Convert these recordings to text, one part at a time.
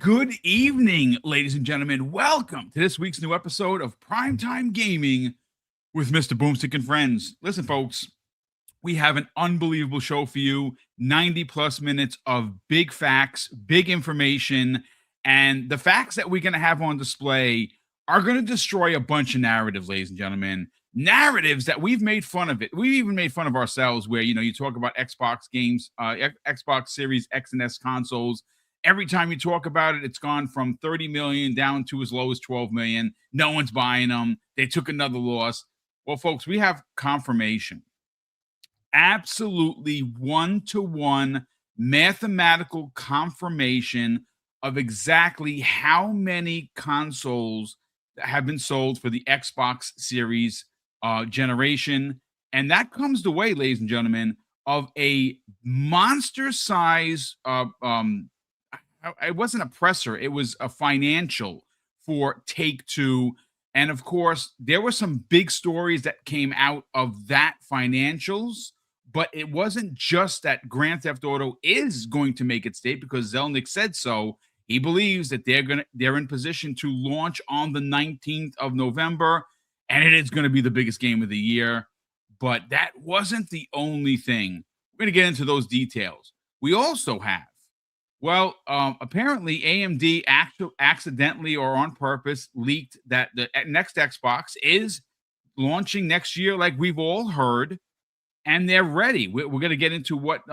Good evening, ladies and gentlemen. Welcome to this week's new episode of Primetime Gaming with Mr. BoomStick and Friends. Listen, folks, we have an unbelievable show for you. 90 plus minutes of big facts, big information, and the facts that we're going to have on display are going to destroy a bunch of narratives, ladies and gentlemen. Narratives that we've made fun of it. We've even made fun of ourselves where, you talk about Xbox games, Xbox Series X and S consoles. Every time you talk about it, it's gone from 30 million down to as low as 12 million. No one's buying them. They took another loss. Well, folks, we have confirmation. Absolutely one-to-one mathematical confirmation of exactly how many consoles have been sold for the Xbox Series generation. And that comes the way, ladies and gentlemen, of a monster size it wasn't a presser, it was a financial for Take-Two. And of course, there were some big stories that came out of that financials, but it wasn't just that Grand Theft Auto is going to make its date because Zelnick said so. He believes that they're in position to launch on the 19th of November, and it is going to be the biggest game of the year. But that wasn't the only thing. We're going to get into those details. We also have, apparently AMD accidentally or on purpose leaked that the next Xbox is launching next year, like we've all heard, and they're ready. We're going to get into what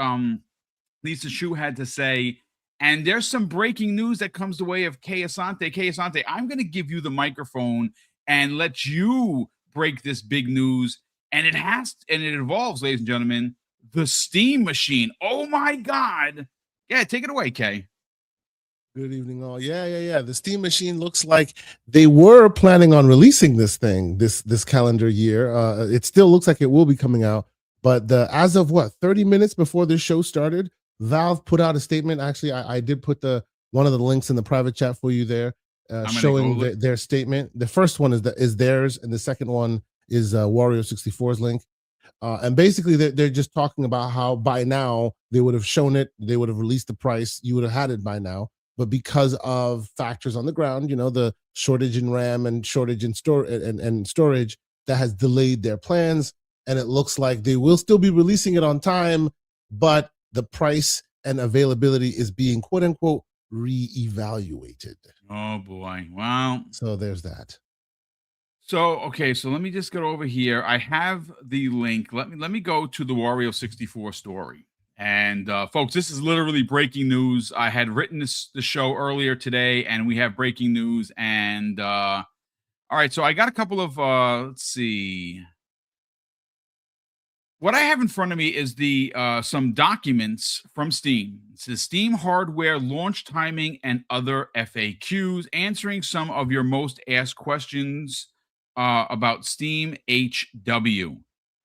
Lisa Shu had to say, and there's some breaking news that comes the way of Kay Asante. Kay Asante, I'm going to give you the microphone and let you break this big news, and it involves, ladies and gentlemen, the Steam machine. Oh my God. Yeah, take it away, Kay. Good evening, all. Yeah. The Steam machine looks like they were planning on releasing this thing this calendar year. It still looks like it will be coming out, but as of 30 minutes before this show started, Valve put out a statement. Actually, I did put one of the links in the private chat for you there, showing their statement. The first one is theirs, and the second one is Wario64's link. And basically, they're just talking about how by now they would have shown it, they would have released the price, you would have had it by now. But because of factors on the ground, the shortage in RAM and shortage in storage, that has delayed their plans. And it looks like they will still be releasing it on time, but the price and availability is being quote unquote reevaluated. Oh boy! Wow. So there's that. So, okay, so let me just get over here. I have the link. Let me go to the Wario 64 story. And folks, this is literally breaking news. I had written the show earlier today, and we have breaking news. And all right, so I got a couple of let's see. What I have in front of me is some documents from Steam. It says Steam hardware launch timing and other FAQs, answering some of your most asked questions about Steam HW.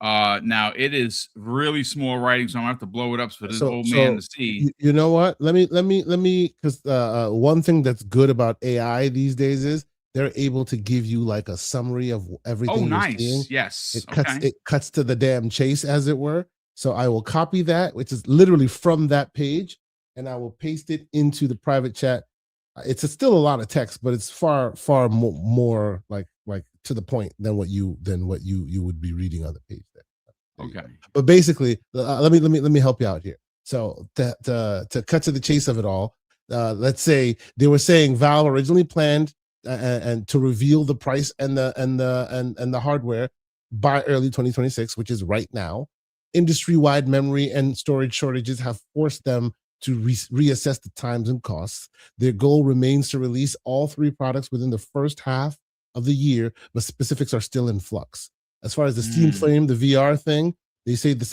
Now it is really small writing, so I'm gonna have to blow it up for this old man to see. You know what? Let me, because one thing that's good about AI these days is they're able to give you like a summary of everything. Oh, nice. You're seeing. Yes. It cuts to the damn chase, as it were. So I will copy that, which is literally from that page, and I will paste it into the private chat. It's still a lot of text, but it's far more like to the point than what you would be reading on the page there. Okay. But basically, let me help you out here. So to cut to the chase of it all, let's say they were saying Valve originally planned and to reveal the price and the hardware by early 2026, which is right now. Industry-wide memory and storage shortages have forced them to reassess the times and costs. Their goal remains to release all three products within the first half of the year, but specifics are still in flux. As far as the Steam Flame, the VR thing, they say the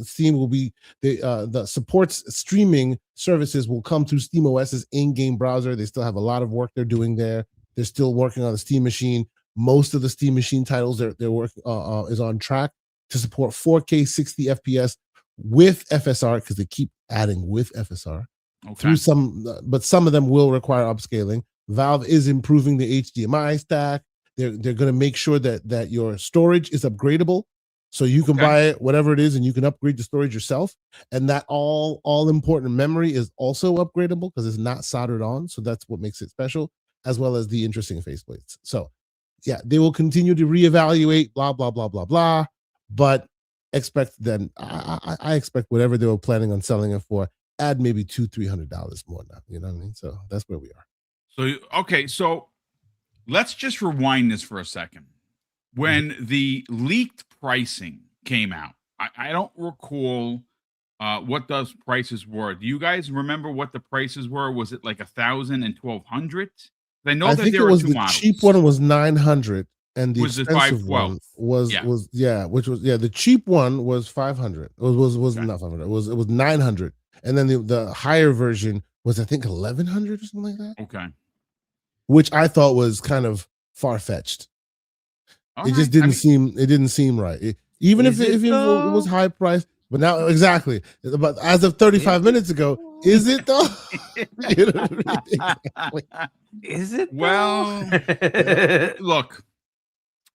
Steam will be the supports streaming services will come through Steam OS's in-game browser. They still have a lot of work they're doing there. They're still working on the Steam Machine. Most of the Steam Machine titles they're working is on track to support 4K 60 FPS with FSR, because they keep adding with FSR. Okay. But some of them will require upscaling. Valve is improving the HDMI stack. They're going to make sure that your storage is upgradable So you can Okay. buy it, whatever it is, and you can upgrade the storage yourself. And that all important memory is also upgradable because it's not soldered on. So that's what makes it special, as well as the interesting faceplates. So yeah, they will continue to reevaluate, blah, blah, blah, blah, blah. But expect then I expect whatever they were planning on selling it for, add maybe $200-300 more now. You know what I mean? So that's where we are. So okay, so let's just rewind this for a second. When the leaked pricing came out, I don't recall what those prices were. Do you guys remember what the prices were? Was it like 1,000 and 1,200? I know I that think it there are was two the cheap models. one was 900 and the Was it expensive 512? one was Yeah. which was the cheap one was 500. It was Okay. not 500. It was 900. And then the higher version was I think 1100 or something like that, Okay. which I thought was kind of far-fetched. All It just right. I mean, didn't seem right. Even if Is it it was though? high price, but now exactly. But as of 35 minutes ago, is it though? You know what I mean? Exactly. Is it well, though? look,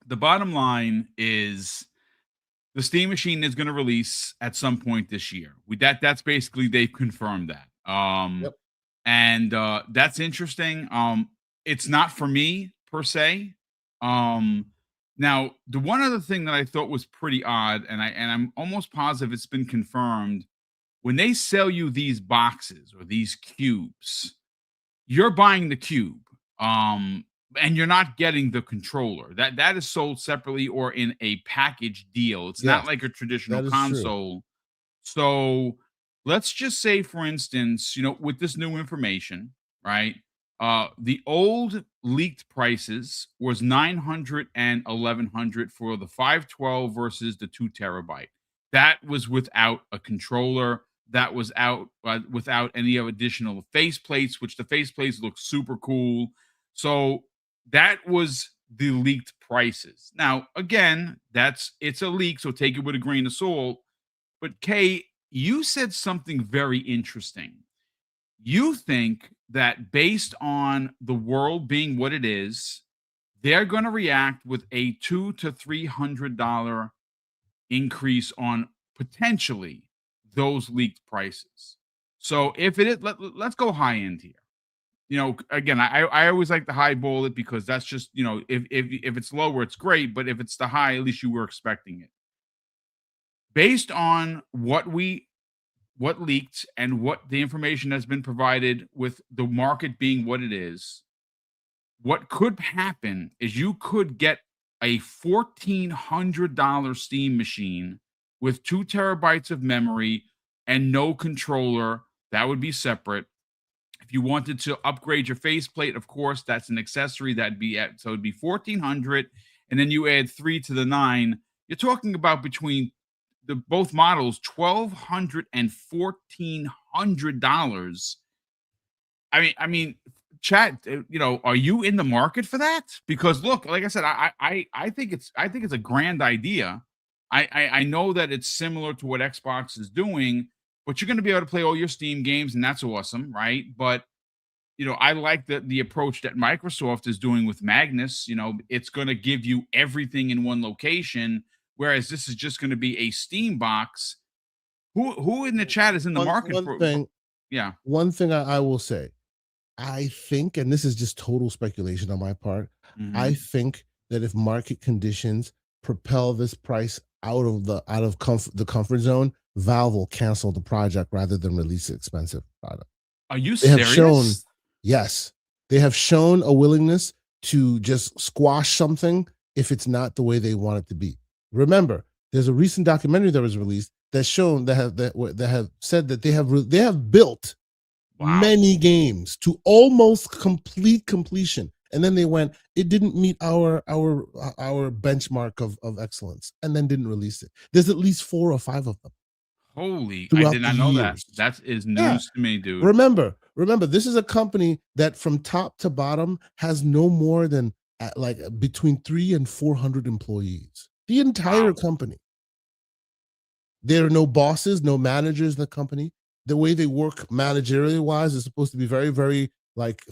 the bottom line is the Steam Machine is going to release at some point this year. That's basically they've confirmed that. Yep. And that's interesting. It's not for me per se. Now the one other thing that I thought was pretty odd, and I'm almost positive it's been confirmed, when they sell you these boxes or these cubes, you're buying the cube. And you're not getting the controller. That is sold separately or in a package deal. It's not Yes, like a traditional that is true. console. So let's just say, for instance, with this new information, right? The old leaked prices was 900 and 1100 for the 512 versus the 2 terabyte. That was without a controller. That was out without any additional faceplates, which the faceplates look super cool. So that was the leaked prices. Now, again, it's a leak, so take it with a grain of salt. But Kay, you said something very interesting. You think that based on the world being what it is, they're going to react with a $200 to $300 increase on potentially those leaked prices. So if it is, let's go high end here. Again, I always like to highball it because that's just, if it's lower, it's great. But if it's the high, at least you were expecting it. Based on what leaked and what the information has been provided with the market being what it is, what could happen is you could get a $1,400 Steam machine with 2 terabytes of memory and no controller. That would be separate. If you wanted to upgrade your faceplate, of course, that's an accessory. So it'd be 1,400, and then you add 3 to the 9. You're talking about between the both models, $1,200 and $1,400. I mean, chat. Are you in the market for that? Because look, like I said, I think it's a grand idea. I know that it's similar to what Xbox is doing, but you're going to be able to play all your Steam games, and that's awesome, right? But I like the approach that Microsoft is doing with Magnus. It's going to give you everything in one location, whereas this is just going to be a Steam box. Who in the chat is in the market One for? thing, Yeah. one thing I will say, I think, and this is just total speculation on my part, I Mhm. think that if market conditions propel this price the comfort zone, Valve will cancel the project rather than release an expensive product. Are you They have shown, serious? yes, they have shown a willingness to just squash something if it's not the way they want it to be. Remember, there's a recent documentary that was released that's shown that have said that they have built Wow. many games to almost complete completion, and then they went, it didn't meet our benchmark of excellence, and then didn't release it. There's at least 4 or 5 of them Holy, I throughout did the not know that. years. That is Yeah. news to me, dude. Remember, this is a company that from top to bottom has no more than like between 300 and 400 employees. The entire Wow. company. There are no bosses, no managers in the company. The way they work managerially wise is supposed to be very, very like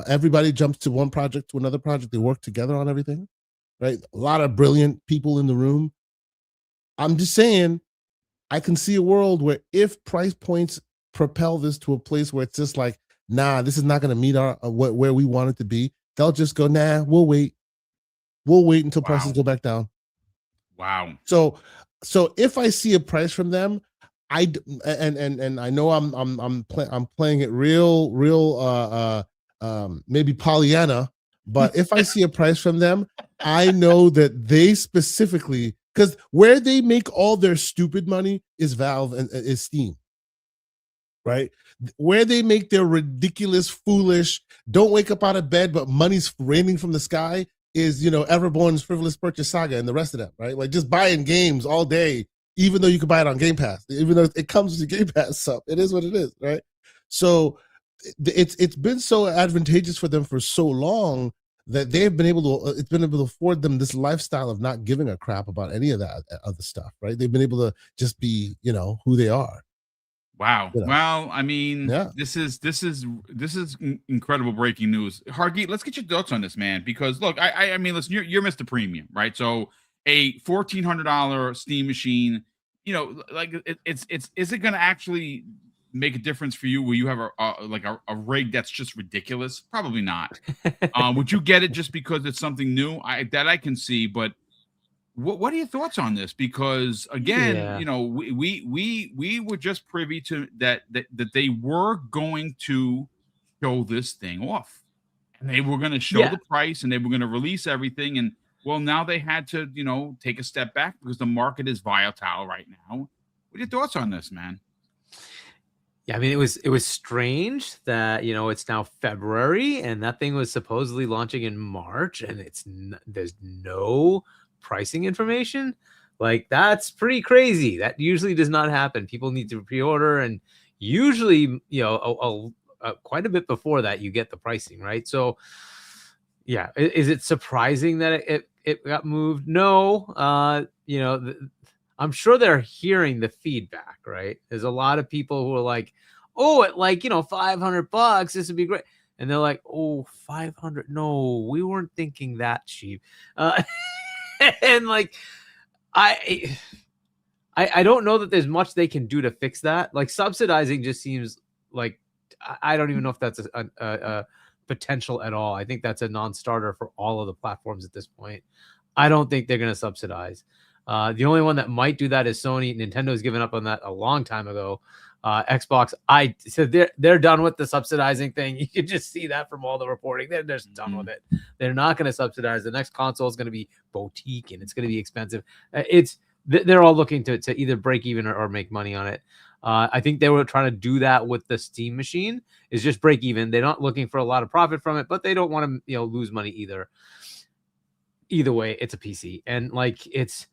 everybody jumps to one project to another project. They work together on everything, right? A lot of brilliant people in the room. I'm just saying, I can see a world where if price points propel this to a place where it's just like, nah, this is not going to meet our where we want it to be, they'll just go, nah, we'll wait. We'll wait until prices Wow. go back down. Wow. So if I see a price from them, and I know I'm playing it real maybe Pollyanna, but if I see a price from them, I know that they specifically, because where they make all their stupid money is Valve and is Steam, right? Where they make their ridiculous, foolish, don't wake up out of bed, but money's raining from the sky is, Everborn's Frivolous Purchase Saga and the rest of them, right? Like just buying games all day, even though you can buy it on Game Pass, even though it comes with the Game Pass sub. It is what it is, right? So it's been so advantageous for them for so long that they've been able to, it's been able to afford them this lifestyle of not giving a crap about any of that other stuff, right? They've been able to just be, who they are. Wow. You know. Well, I mean, Yeah. this is incredible breaking news. Hargeet, let's get your thoughts on this, man. Because look, I mean, listen, you're Mr. Premium, right? So a $1,400 Steam machine, like it's is it going to actually make a difference for you where you have a rig that's just ridiculous? Probably not. Would you get it just because it's something new? I can see, but what are your thoughts on this? Because again, Yeah. we were just privy to that they were going to show this thing off, and they were going to show Yeah. the price, and they were going to release everything, and well, now they had to take a step back because the market is volatile right now. What are your thoughts on this, man? Yeah, I mean, it was strange that it's now February and that thing was supposedly launching in March, and there's no pricing information. Like that's pretty crazy. That usually does not happen. People need to pre-order, and usually, quite a bit before that, you get the pricing, right? So, yeah, is it surprising that it got moved? No, I'm sure they're hearing the feedback, right? There's a lot of people who are like, "Oh, at like, $500, this would be great." And they're like, "Oh, 500. No, we weren't thinking that cheap." Uh, and like I don't know that there's much they can do to fix that. Like subsidizing just seems like I don't even know if that's a potential at all. I think that's a non-starter for all of the platforms at this point. I don't think they're going to subsidize. The only one that might do that is Sony. Nintendo's given up on that a long time ago. Xbox, so they're done with the subsidizing thing. You can just see that from all the reporting. They're just done with it. They're not going to subsidize. The next console is going to be boutique and it's going to be expensive. They're all looking to either break even or make money on it. I think they were trying to do that with the Steam machine, is just break even. They're not looking for a lot of profit from it, but they don't want to lose money either. Either way, it's a PC, and like it's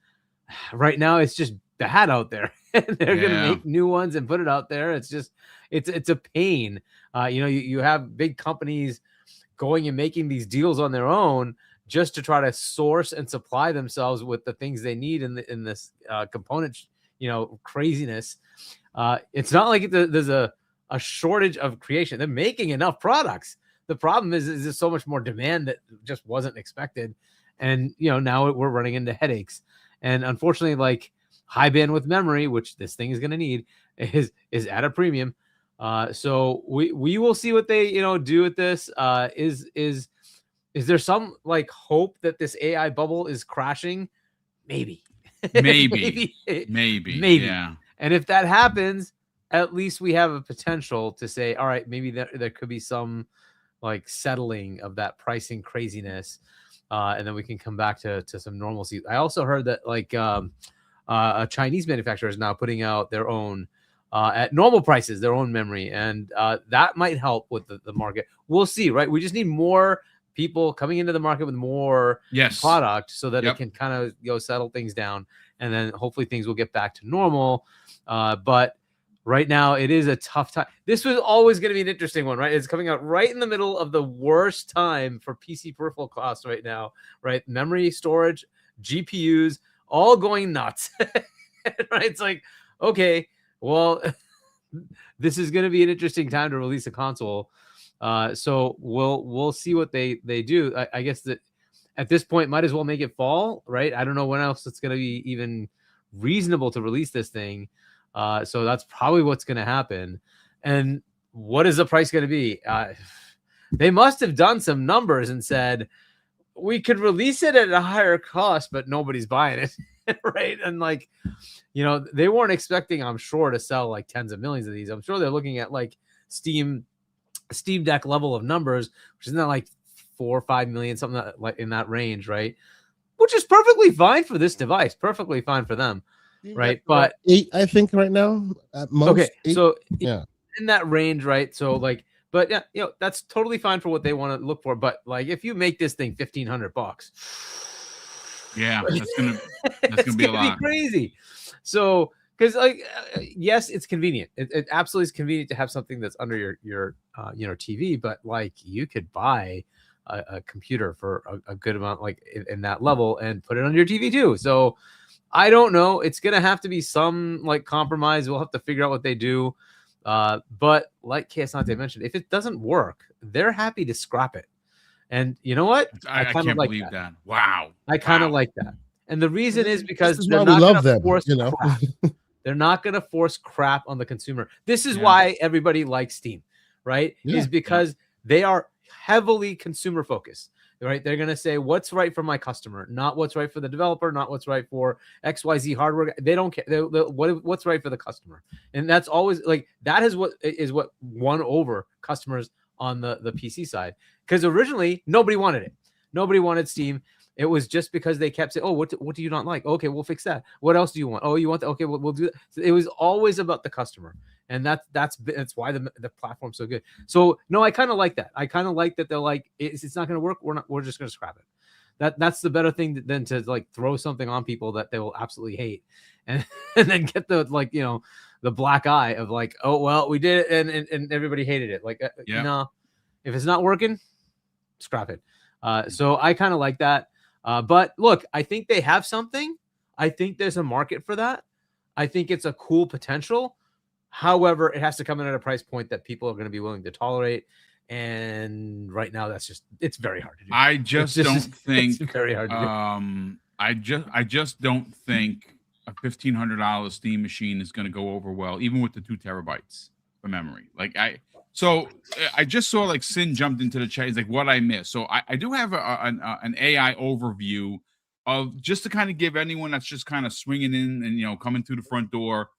right now, it's just bad out there. They're gonna make new ones and put it out there. It's just it's a pain. You have big companies going and making these deals on their own just to try to source and supply themselves with the things they need in this component craziness. It's not like there's a shortage of creation. They're making enough products. The problem is there's so much more demand that just wasn't expected, and now we're running into headaches. And unfortunately, like high bandwidth memory, which this thing is going to need, is at a premium. So we will see what they do with this. Is there some like hope that this AI bubble is crashing? Maybe. Maybe. Yeah. And if that happens, at least we have a potential to say, all right, maybe there could be some like settling of that pricing craziness. And then we can come back to some normalcy. I also heard that like a Chinese manufacturer is now putting out their own at normal prices, their own memory, and that might help with the market. We'll see, right? We just need more people coming into the market with more product so that it can kind of settle things down, and then hopefully things will get back to normal. But right now, it is a tough time. This was always going to be an interesting one, right? It's coming out right in the middle of the worst time for PC peripheral costs right now, right? Memory, storage, GPUs, all going nuts, right? It's like, okay, well, this is going to be an interesting time to release a console. So we'll see what they do. I guess that at this point, might as well make it fall, right? I don't know when else it's going to be even reasonable to release this thing. So that's probably what's going to happen. And what is the price going to be? They must have done some numbers and said, we could release it at a higher cost, but nobody's buying it. Right. And like, you know, they weren't expecting, I'm sure, to sell like tens of millions of these. I'm sure they're looking at like Steam Deck level of numbers, which is not like 4 or 5 million, something like in that range, right? Which is perfectly fine for this device, perfectly fine for them, right? But 8, I think, right now at most. Okay, 8. so yeah, in that range, right? So like, but yeah, you know, that's totally fine for what they want to look for. But like, if you make this thing $1,500, yeah, that's gonna be a lot. Crazy. So because like, yes, it's convenient. It absolutely is convenient to have something that's under your you know, TV. But like, you could buy a computer for a good amount, like in that level, and put it on your TV too. So I don't know. It's gonna have to be some like compromise. We'll have to figure out what they do. But like Asante mentioned, if it doesn't work, they're happy to scrap it. And you know what? I can't like believe that. Wow. I kind of like that. And the reason is because this is they're why we not love gonna them, force you know. crap. They're not going to force crap on the consumer. This is Yeah. why everybody likes Steam, right? Yeah. Is because they are heavily consumer focused, right? They're going to say what's right for my customer, not what's right for the developer, not what's right for XYZ hardware. They don't care. What's right for the customer. And that's always like, that is what won over customers on the PC side. Because originally nobody wanted it. Nobody wanted Steam. It was just because they kept saying, "Oh, what do you not like? Okay, we'll fix that. What else do you want? Oh, you want that? Okay, we'll do that." So it was always about the customer, and that's why the platform's so good. So no, I kind of like that. I kind of like that they're like, it's not going to work. We're just going to scrap it. That's the better thing than to like throw something on people that they will absolutely hate, and then get the, like, you know, the black eye of like, oh well, we did it and everybody hated it. Like, no, if it's not working, scrap it. So I kind of like that. But look, I think they have something. I think there's a market for that. I think it's a cool potential. However, it has to come in at a price point that people are going to be willing to tolerate. And right now, it's very hard to do. I just don't think it's very hard to do. I just don't think a $1,500 Steam machine is going to go over well, even with the 2 terabytes of memory. Like I just saw like Sin jumped into the chat. He's like, what I missed. So I do have an AI overview of, just to kind of give anyone that's just kind of swinging in and, you know, coming through the front door.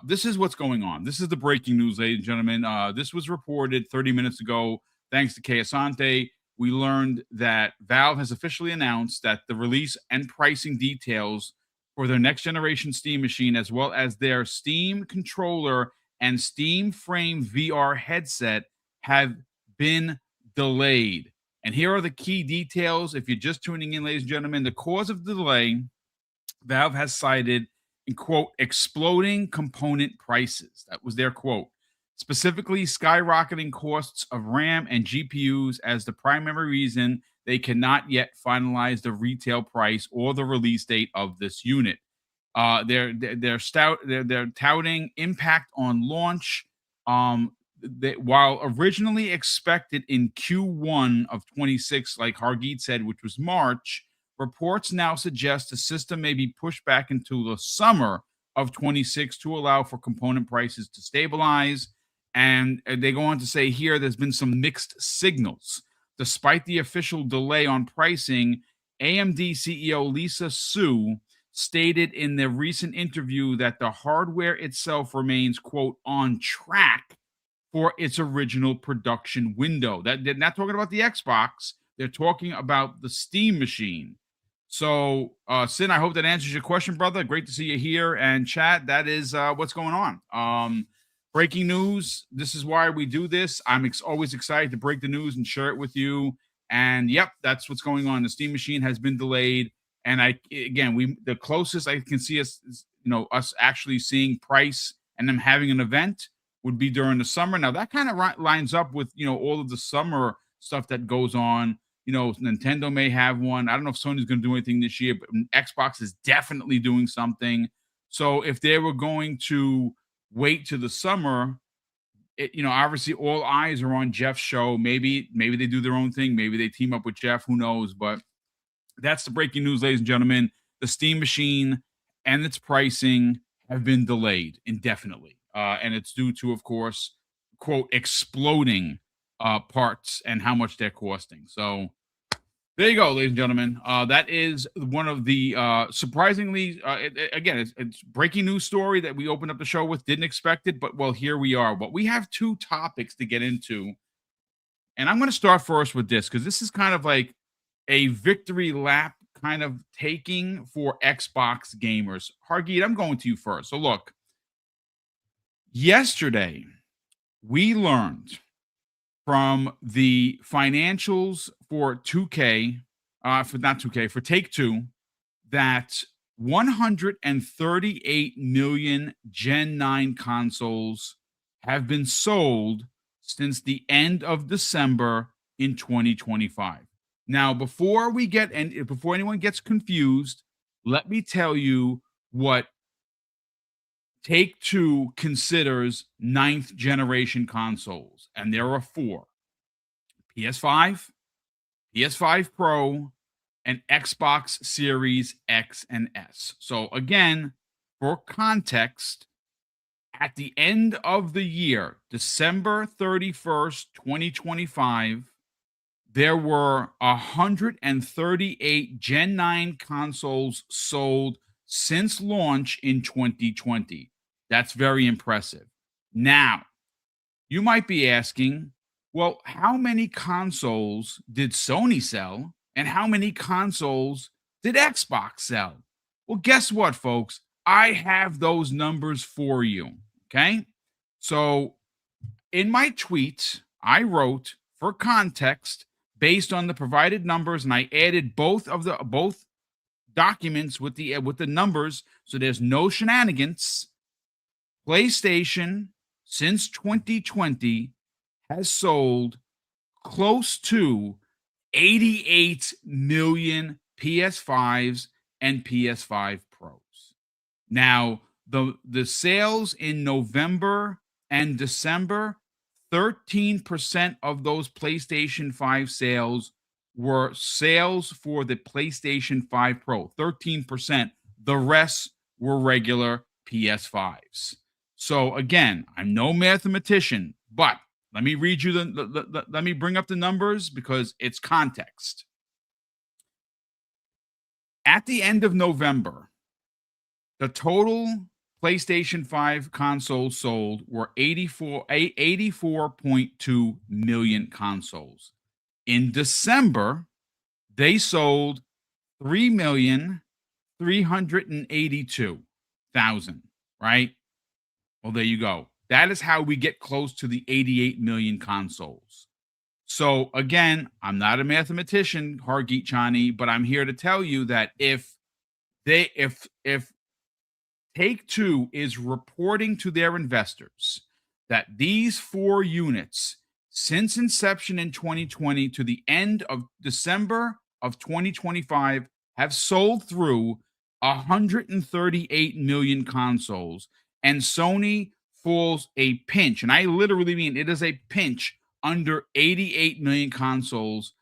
This is what's going on. This is the breaking news, ladies and gentlemen. This was reported 30 minutes ago. Thanks to Asante, we learned that Valve has officially announced that the release and pricing details for their next generation Steam machine, as well as their Steam controller and Steam Frame VR headset, have been delayed. And here are the key details. If you're just tuning in, ladies and gentlemen, the cause of the delay, Valve has cited, in quote, exploding component prices. That was their quote. Specifically, skyrocketing costs of RAM and GPUs as the primary reason they cannot yet finalize the retail price or the release date of this unit. They're touting impact on launch. While originally expected in Q1 of 26, like Hargeet said, which was March, reports now suggest the system may be pushed back into the summer of 26 to allow for component prices to stabilize. And they go on to say here there's been some mixed signals. Despite the official delay on pricing, AMD CEO Lisa Su stated in the recent interview that the hardware itself remains, quote, on track for its original production window. That they're not talking about the Xbox. They're talking about the Steam machine. So, Sin, I hope that answers your question, brother. Great to see you here. And chat, that is what's going on. Breaking news. This is why we do this. I'm always excited to break the news and share it with you. And yep, that's what's going on. The Steam machine has been delayed. And the closest I can see us actually seeing price and them having an event would be during the summer. Now that kind of lines up with, all of the summer stuff that goes on. Nintendo may have one. I don't know if Sony's going to do anything this year, but Xbox is definitely doing something. So if they were going to wait to the summer, obviously all eyes are on Jeff's show. Maybe they do their own thing. Maybe they team up with Jeff. Who knows? But that's the breaking news, ladies and gentlemen. The Steam machine and its pricing have been delayed indefinitely. And it's due to, of course, quote, exploding parts and how much they're costing. So there you go, ladies and gentlemen. That is one of the surprisingly, again, it's breaking news story that we opened up the show with. Didn't expect it, but well, here we are. But we have two topics to get into. And I'm going to start first with this because this is kind of like a victory lap kind of taking for Xbox gamers. Hargeet, I'm going to you first. So look, yesterday we learned from the financials for 2K, for Take-Two, that 138 million Gen 9 consoles have been sold since the end of December in 2025. Now, before anyone gets confused, let me tell you what Take-Two considers ninth generation consoles, and there are four: PS5, PS5 Pro, and Xbox Series X and S. So again, for context, at the end of the year, December 31st, 2025, there were 138 Gen 9 consoles sold since launch in 2020. That's very impressive. Now, you might be asking, well, how many consoles did Sony sell and how many consoles did Xbox sell? Well, guess what, folks? I have those numbers for you. Okay. So in my tweet, I wrote, for context, based on the provided numbers, and I added both documents with the numbers, so there's no shenanigans. PlayStation, since 2020, has sold close to 88 million PS5s and PS5 Pros. Now, the sales in November and December, 13% of those PlayStation 5 sales were sales for the PlayStation 5 Pro. 13%. The rest were regular PS5s. So again, I'm no mathematician, but let me read you let me bring up the numbers because it's context. At the end of November, the total PlayStation 5 consoles sold were 84.2 million consoles. In December, they sold 3,382,000, right? Well, there you go. That is how we get close to the 88 million consoles. So again, I'm not a mathematician, Hargeet Chani, but I'm here to tell you that if Take-Two is reporting to their investors that these four units, since inception in 2020 to the end of December of 2025, have sold through 138 million consoles, and Sony falls a pinch, and I literally mean it is a pinch, under 88 million consoles.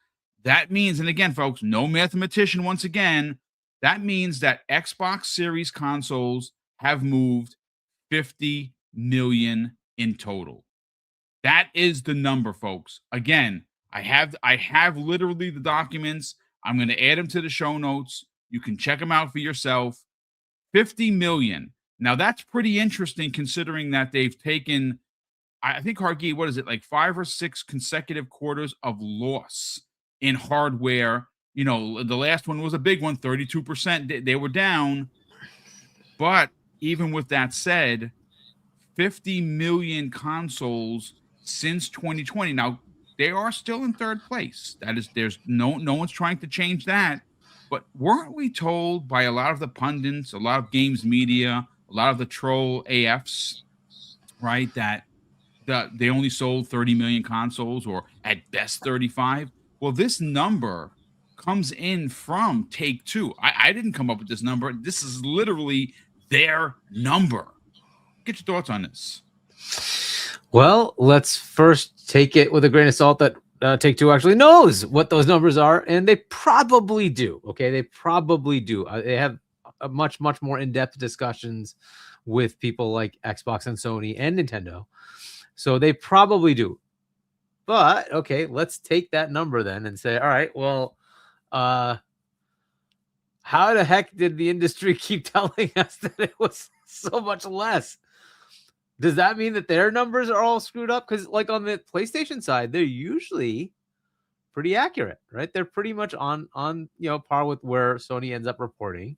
That means, and again, folks, no mathematician once again, that means that Xbox Series consoles have moved 50 million in total. That is the number, folks. Again, I have literally the documents. I'm going to add them to the show notes. You can check them out for yourself. 50 million. Now that's pretty interesting considering that they've taken, I think, Hargeet, what is it, like 5 or 6 consecutive quarters of loss in hardware. You know, the last one was a big one, 32%. They were down. But even with that said, 50 million consoles since 2020. Now, they are still in third place. That is, there's no one's trying to change that. But weren't we told by a lot of the pundits, a lot of games media, a lot of the troll AFs, right, that they only sold 30 million consoles, or at best 35? Well, this number comes in from Take-Two. I didn't come up with this number. This is literally their number. Get your thoughts on this. Well, let's first take it with a grain of salt that Take-Two actually knows what those numbers are, and they probably do. Okay, they probably do. They have a much more in-depth discussions with people like Xbox and Sony and Nintendo. So they probably do. But okay, let's take that number then and say, all right, well, how the heck did the industry keep telling us that it was so much less? Does that mean that their numbers are all screwed up? Because like on the PlayStation side, they're usually pretty accurate, right? They're pretty much on par with where Sony ends up reporting,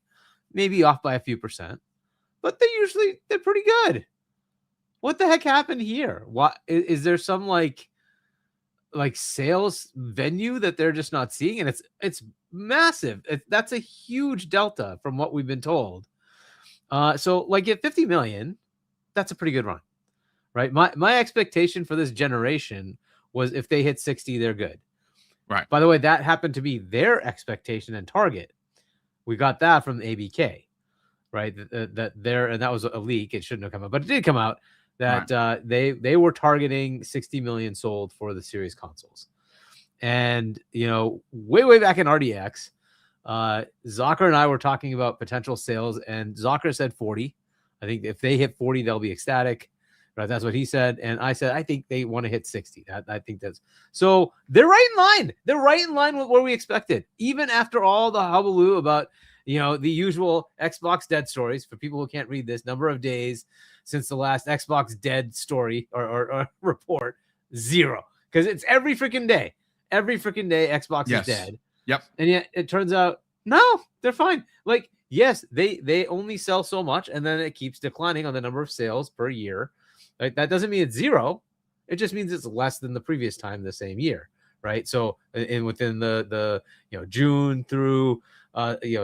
maybe off by a few percent, but they're pretty good. What the heck happened here? What is there some like sales venue that they're just not seeing? And it's massive. That's a huge delta from what we've been told. So like at 50 million, that's a pretty good run, right? My expectation for this generation was if they hit 60, they're good. Right. By the way, that happened to be their expectation and target. We got that from the ABK, right? And that was a leak. It shouldn't have come out, but it did come out that they were targeting 60 million sold for the series consoles. And, way back in RDX, Zocker and I were talking about potential sales, and Zocker said 40. I think if they hit 40, they'll be ecstatic. Right? That's what he said. And I said, I think they want to hit 60. I think that's so they're right in line. They're right in line with what we expected. Even after all the hullabaloo about, the usual Xbox dead stories. For people who can't read this, number of days since the last Xbox dead story or report, 0. Because it's every freaking day. Every freaking day Xbox is dead. Yep. And yet it turns out, no, they're fine. Like, yes, they only sell so much, and then it keeps declining on the number of sales per year. Like, that doesn't mean it's 0. It just means it's less than the previous time the same year, right? So, within the June through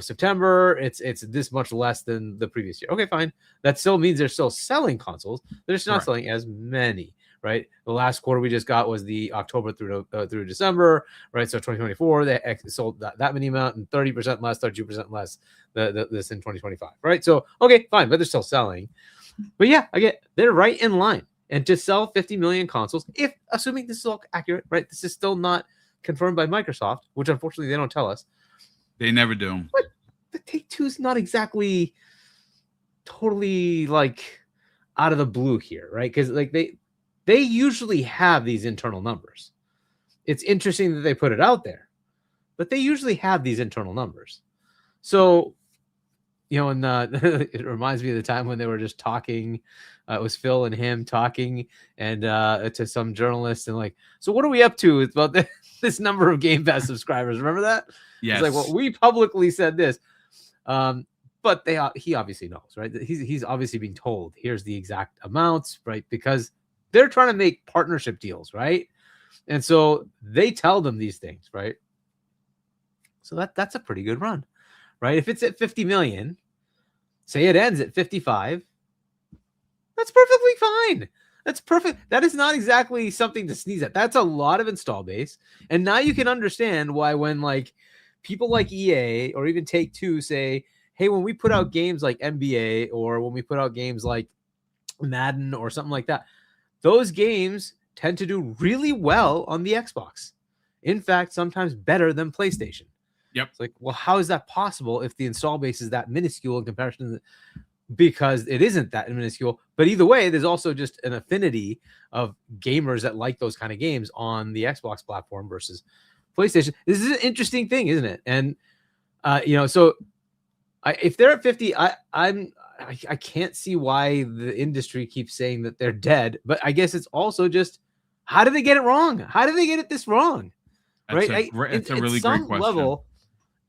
September, it's this much less than the previous year. Okay, fine. That still means they're still selling consoles. They're just not selling as many, right? The last quarter we just got was the October through December, right? So 2024 they sold that many amount, and 30% less, 32% less this in 2025, right? So okay, fine, but they're still selling. But yeah, they're right in line. And to sell 50 million consoles, if assuming this is all accurate, right? This is still not confirmed by Microsoft, which unfortunately they don't tell us. They never do. But Take-Two's not exactly totally like out of the blue here, right? Because like they usually have these internal numbers. It's interesting that they put it out there, but they usually have these internal numbers. So, and it reminds me of the time when they were just talking. It was Phil and him talking and to some journalists and like, so what are we up to about this number of Game Pass subscribers? Remember that? Yes. It's like, well, we publicly said this, but he obviously knows, right? He's obviously being told here's the exact amounts, right? Because they're trying to make partnership deals, right? And so they tell them these things, right? So that's a pretty good run, right? If it's at 50 million, say it ends at 55, that's perfectly fine. That's perfect. That is not exactly something to sneeze at. That's a lot of install base. And now you can understand why when like people like EA or even Take-Two say, hey, when we put out games like NBA or when we put out games like Madden or something like that, those games tend to do really well on the Xbox. In fact, sometimes better than PlayStation. Yep. It's like, well, how is that possible if the install base is that minuscule in comparison to because it isn't that minuscule. But either way, there's also just an affinity of gamers that like those kind of games on the Xbox platform versus PlayStation. This is an interesting thing, isn't it? And so if they're at 50, I can't see why the industry keeps saying that they're dead. But I guess it's also just, how did they get it wrong? How did they get it this wrong? That's right? It's a really great question.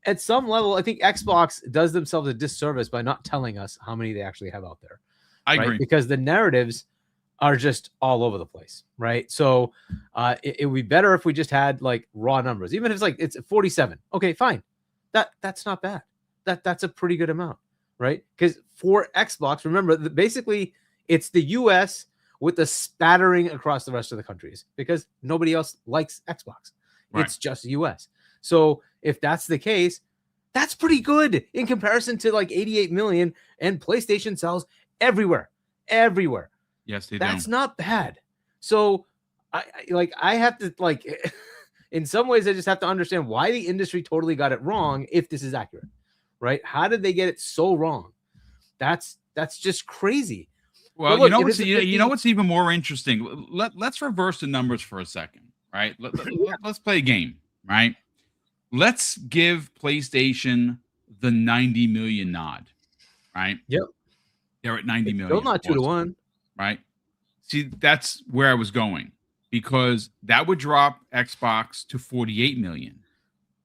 At some level, I think Xbox does themselves a disservice by not telling us how many they actually have out there. I agree. Because the narratives are just all over the place, right? So it would be better if we just had like raw numbers, even if it's 47. Okay, fine. That's not bad. That's a pretty good amount, right? Because for Xbox, remember, basically it's the US with the spattering across the rest of the countries because nobody else likes Xbox. Right. It's just US. So if that's the case, that's pretty good in comparison to like 88 million, and PlayStation sells everywhere. Yes, they do. That's not bad. So I have to in some ways I just have to understand why the industry totally got it wrong if this is accurate, right? How did they get it so wrong? That's just crazy. Well, But look, you know what's even more interesting? Let's reverse the numbers for a second, right? Let's play a game, right? Let's give PlayStation the 90 million nod, right? Yep. They're at 90 It's million. still not 2-1. Right? See, that's where I was going, because that would drop Xbox to 48 million.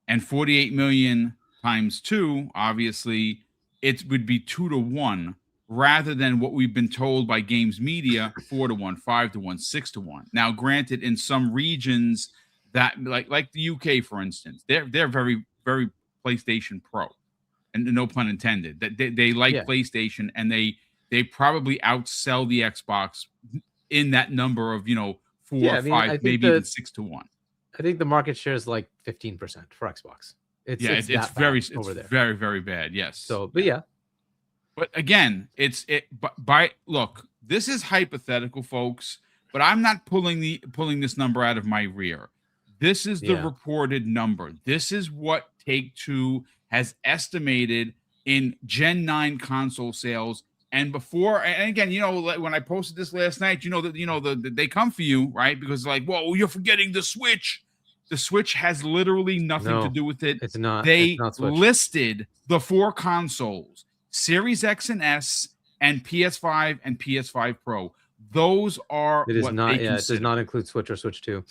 And 48 million times 2, obviously, it would be 2-1 rather than what we've been told by Games Media, 4-1, 5-1, 6-1. Now, granted, in some regions that like the UK, for instance, they're very, very PlayStation Pro, and no pun intended. That they like PlayStation, and they probably outsell the Xbox in that number of 4 or 5, maybe even 6-1. I think the market share is like 15% for Xbox. It's very, very bad. Yes. So, but yeah. But again, look, this is hypothetical, folks, but I'm not pulling this number out of my rear. This is the reported number. This is what Take-Two has estimated in Gen 9 console sales. And before, and again, when I posted this last night, they come for you, right? Because like, whoa, you're forgetting the Switch. The Switch has literally nothing to do with it. It's not. They listed the 4 consoles: Series X and S, and PS5 and PS5 Pro. Those are it what they consider. It does not include Switch or Switch 2.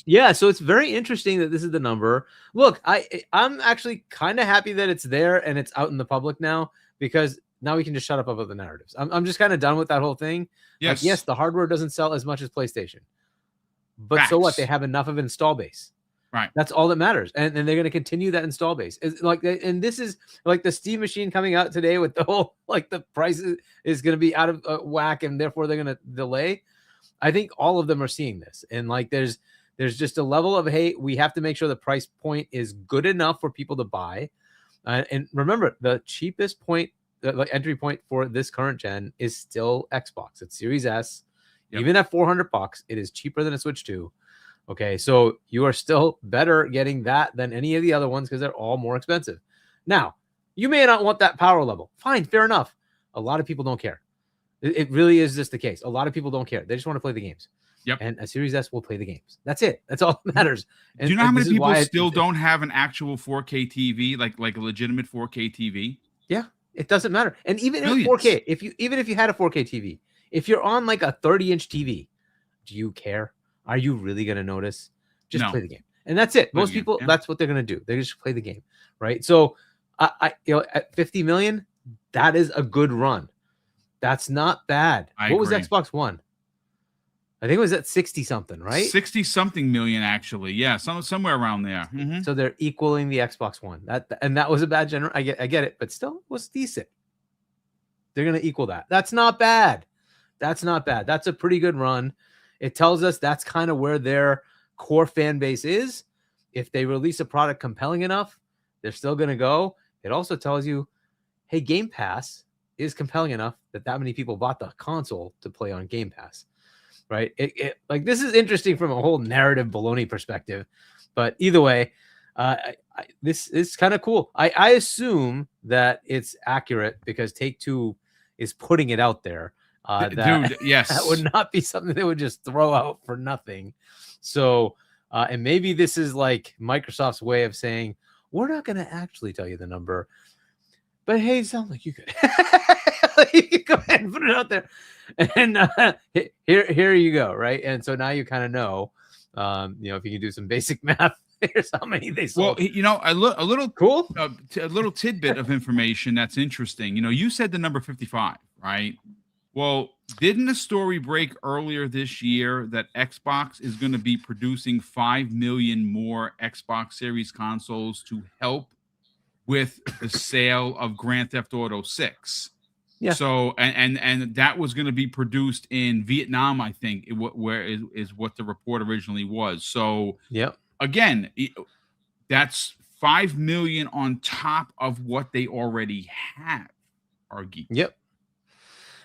Yes. So it's very interesting that this is the number. Look, I'm actually kind of happy that it's there and it's out in the public now, because now we can just shut up about the narratives. I'm just kind of done with that whole thing. Yes. Like, yes, the hardware doesn't sell as much as PlayStation, but so what? They have enough of an install base. Right. That's all that matters. And they're going to continue that install base. It's like, and this is like the Steam machine coming out today with the whole, like, the price is going to be out of whack, and therefore they're going to delay. I think all of them are seeing this. And like, there's just a level of, hey, we have to make sure the price point is good enough for people to buy. And remember, the cheapest point, the entry point for this current gen is still Xbox. It's Series S. Yep. Even at $400, it is cheaper than a Switch 2. Okay, so you are still better getting that than any of the other ones, because they're all more expensive. Now, you may not want that power level. Fine, fair enough. A lot of people don't care. It really is just the case. A lot of people don't care. They just want to play the games. Yep. And a Series S will play the games. That's it. That's all that matters. And, do you know how many people still don't have an actual 4K TV, like a legitimate 4K TV? Yeah, it doesn't matter. And even in 4K, if you had a 4K TV, if you're on like a 30-inch TV, do you care? Are you really going to notice? Just play the game. And that's it. Most people, that's what they're going to do. They just play the game, right? So at 50 million, that is a good run. That's not bad. What was Xbox One? I think it was at 60 something, right? 60 something million, actually. Yeah, somewhere around there. Mm-hmm. So they're equaling the Xbox One. That was a bad general. I get it, but still was decent. They're going to equal that. That's not bad. That's not bad. That's a pretty good run. It tells us that's kind of where their core fan base is. If they release a product compelling enough, they're still going to go. It also tells you, hey, Game Pass is compelling enough that many people bought the console to play on Game Pass, right? Like, this is interesting from a whole narrative baloney perspective, but either way, this is kind of cool. I assume that it's accurate because Take-Two is putting it out there. Dude, yes, that would not be something they would just throw out for nothing. So, and maybe this is like Microsoft's way of saying, we're not going to actually tell you the number, but hey, it sounds like you could. You could go ahead and put it out there, and here you go, right? And so now you kind of know, if you can do some basic math, here's how many they sold. Well, a little cool, a little tidbit of information that's interesting. You said the number 55, right? Well, didn't a story break earlier this year that Xbox is going to be producing 5 million more Xbox Series consoles to help with the sale of Grand Theft Auto 6? Yeah. So, and that was going to be produced in Vietnam, I think, where is what the report originally was. So, yep. Again, that's 5 million on top of what they already have. Argy. Yep.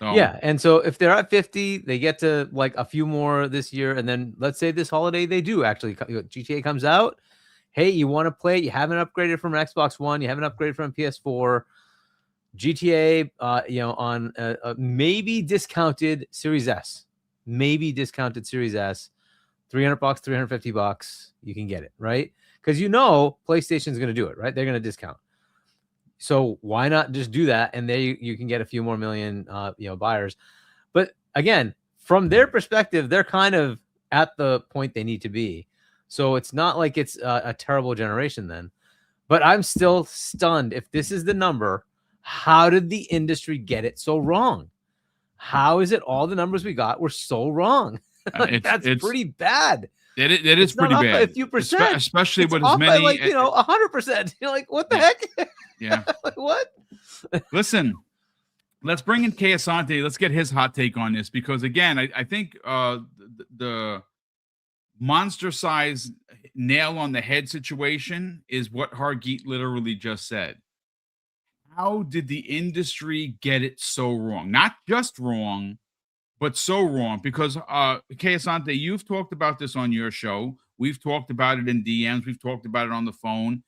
Yeah, and so if they're at 50, they get to like a few more this year, and then let's say this holiday they do actually GTA comes out. hey, you want to play it? You haven't upgraded from Xbox One, you haven't upgraded from PS4. GTA, on maybe discounted Series S, $300, $350, you can get it, right? Because PlayStation's going to do it, right? They're going to discount. So why not just do that, and there you can get a few more million, buyers. But again, from their perspective, they're kind of at the point they need to be. So it's not like it's a terrible generation then. But I'm still stunned. If this is the number, how did the industry get it so wrong? How is it all the numbers we got were so wrong? That's pretty bad. It is pretty bad. By a few percent, especially with as many, by 100%. You're like, what the heck? Yeah. Like, what? Listen, let's bring in Asante. Let's get his hot take on this, because again, I think the monster size nail on the head situation is what Hargeet literally just said. How did the industry get it so wrong? Not just wrong, but so wrong. Because Asante, you've talked about this on your show. We've talked about it in DMs. We've talked about it on the phone.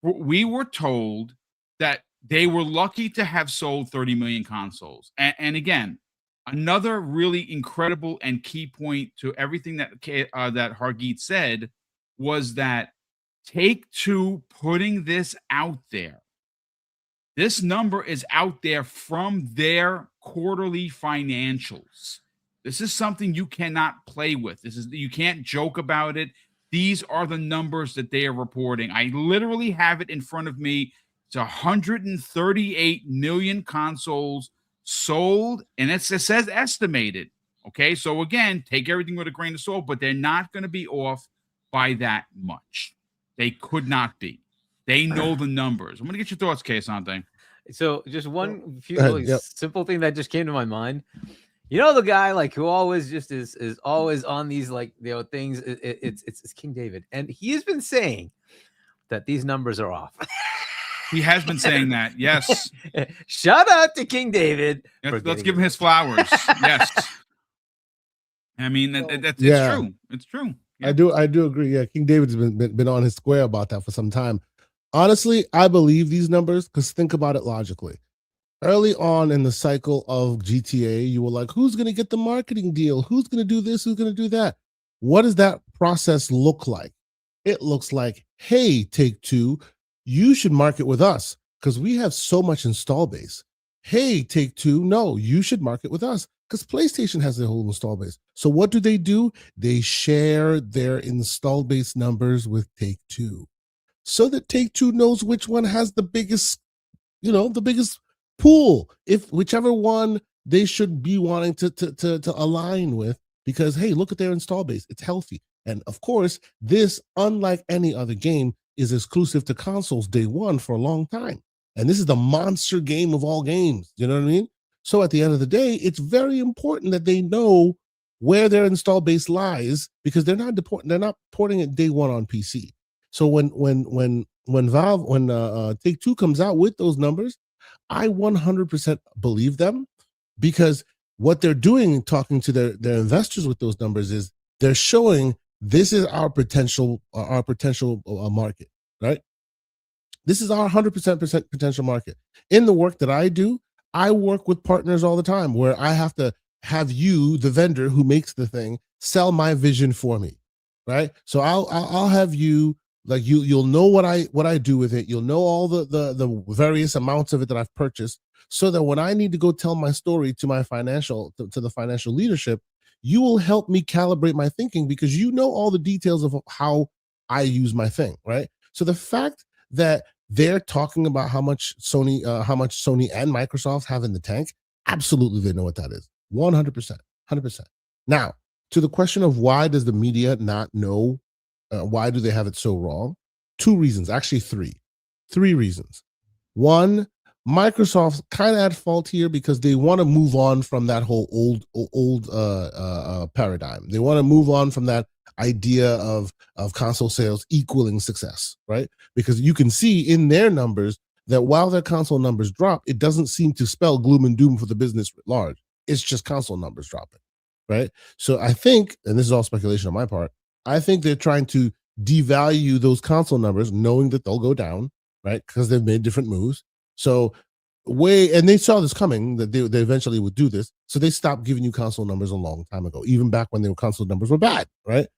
We were told that they were lucky to have sold 30 million consoles. And again, another really incredible and key point to everything that Hargeet said was that Take-Two putting this out there. This number is out there from their quarterly financials. This is something you cannot play with. You can't joke about it. These are the numbers that they are reporting. I literally have it in front of me. It's 138 million consoles sold, and it says estimated. Okay, so again, take everything with a grain of salt, but they're not going to be off by that much. They could not be. They know the numbers. I'm going to get your thoughts, Asante. So just one simple thing that just came to my mind. The guy like who always just is always on these things. It's King David, and he has been saying that these numbers are off. He has been saying that. Yes. Shout out to King David. Let's give him his flowers. Yes. I mean, it's true. It's true. Yeah. I do agree. Yeah, King David's been on his square about that for some time. Honestly, I believe these numbers because think about it logically. Early on in the cycle of GTA, you were like, who's going to get the marketing deal? Who's going to do this? Who's going to do that? What does that process look like? It looks like, hey, Take-Two, you should market with us because we have so much install base. Hey, Take-Two, no, you should market with us because PlayStation has their whole install base. So what do? They share their install base numbers with Take-Two so that Take-Two knows which one has the biggest, the biggest pool, if whichever one they should be wanting to align with, because hey, look at their install base, it's healthy. And of course, this, unlike any other game, is exclusive to consoles day one for a long time. And this is the monster game of all games. You know what I mean? So at the end of the day, it's very important that they know where their install base lies, because they're not porting it day one on PC. So when Take-Two comes out with those numbers, I 100% believe them, because what they're doing, talking to their investors with those numbers, is they're showing this is our potential market, right? This is our 100% potential market. In the work that I do, I work with partners all the time where I have to have you, the vendor who makes the thing, sell my vision for me, right? So I'll have you, like you'll know what I do with it. You'll know all the various amounts of it that I've purchased, so that when I need to go tell my story to my to the financial leadership, you will help me calibrate my thinking, because you know all the details of how I use my thing, right? So the fact that they're talking about how much Sony and Microsoft have in the tank, absolutely they know what that is. 100%. Now, to the question of why does the media not know, why do they have it so wrong? Two reasons, actually three reasons. One, Microsoft's kind of at fault here because they want to move on from that whole old paradigm. They want to move on from that idea of console sales equaling success, right? Because you can see in their numbers that while their console numbers drop, it doesn't seem to spell gloom and doom for the business at large. It's just console numbers dropping, right? So I think, and this is all speculation on my part, I think they're trying to devalue those console numbers, knowing that they'll go down, right? Because they've made different moves. So and they saw this coming, that they eventually would do this. So they stopped giving you console numbers a long time ago, even back when their console numbers were bad, right?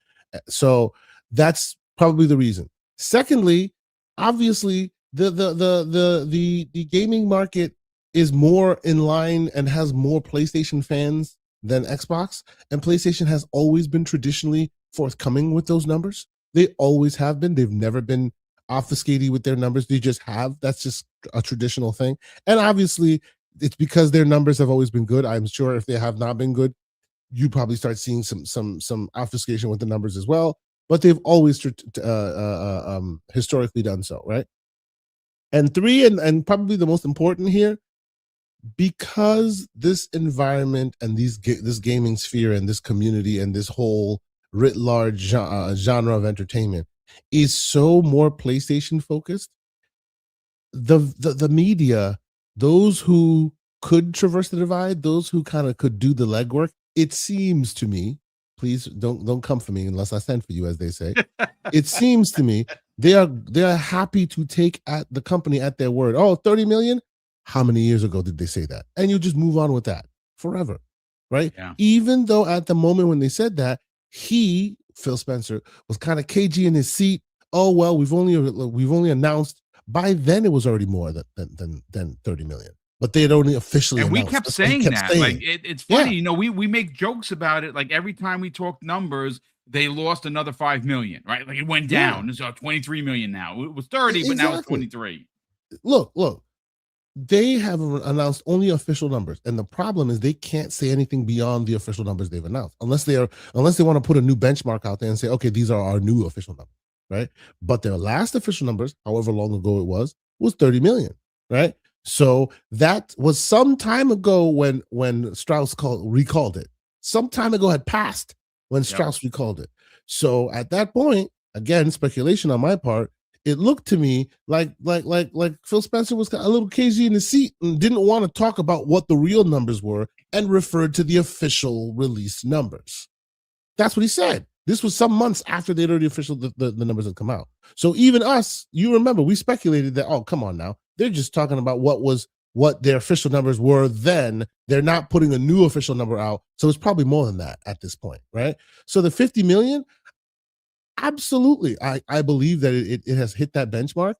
So that's probably the reason. Secondly, obviously, the gaming market is more in line and has more PlayStation fans than Xbox, and PlayStation has always been traditionally forthcoming with those numbers. They always have been. They've never been obfuscating with their numbers. They just have. That's just a traditional thing. And obviously, it's because their numbers have always been good. I'm sure if they have not been good, you probably start seeing some obfuscation with the numbers as well. But they've always historically done so, right? And three, and probably the most important here, because this environment and this gaming sphere and this community and this whole writ large genre of entertainment is so more PlayStation focused, the media, those who could traverse the divide, those who kind of could do the legwork, it seems to me, please don't come for me unless I send for you, as they say. It seems to me they are happy to take at the company at their word. Oh, 30 million? How many years ago did they say that? And you just move on with that forever, right? Yeah. Even though at the moment when they said that, Phil Spencer, was kind of cagey in his seat. Oh, well, we've only announced. By then it was already more than 30 million. But they had only officially and announced. We kept saying that. Like it's funny, we make jokes about it. Like every time we talk numbers, they lost another 5 million, right? Like it went down. It's 23 million now. It was 30, but now it's 23. Look. They have announced only official numbers, and the problem is they can't say anything beyond the official numbers they've announced, unless they want to put a new benchmark out there and say, okay, these are our new official numbers, right? But their last official numbers, however long ago it was 30 million, right? So that was some time ago when Strauss recalled it. Some time ago had passed when Strauss recalled it. So at that point, again, speculation on my part, it looked to me like Phil Spencer was a little cagey in his seat and didn't want to talk about what the real numbers were and referred to the official released numbers. That's what he said. This was some months after they'd already the numbers had come out. So even us, you remember, we speculated that, oh, come on now. They're just talking about what their official numbers were then. They're not putting a new official number out. So it's probably more than that at this point, right? So the 50 million, absolutely. I believe that it has hit that benchmark.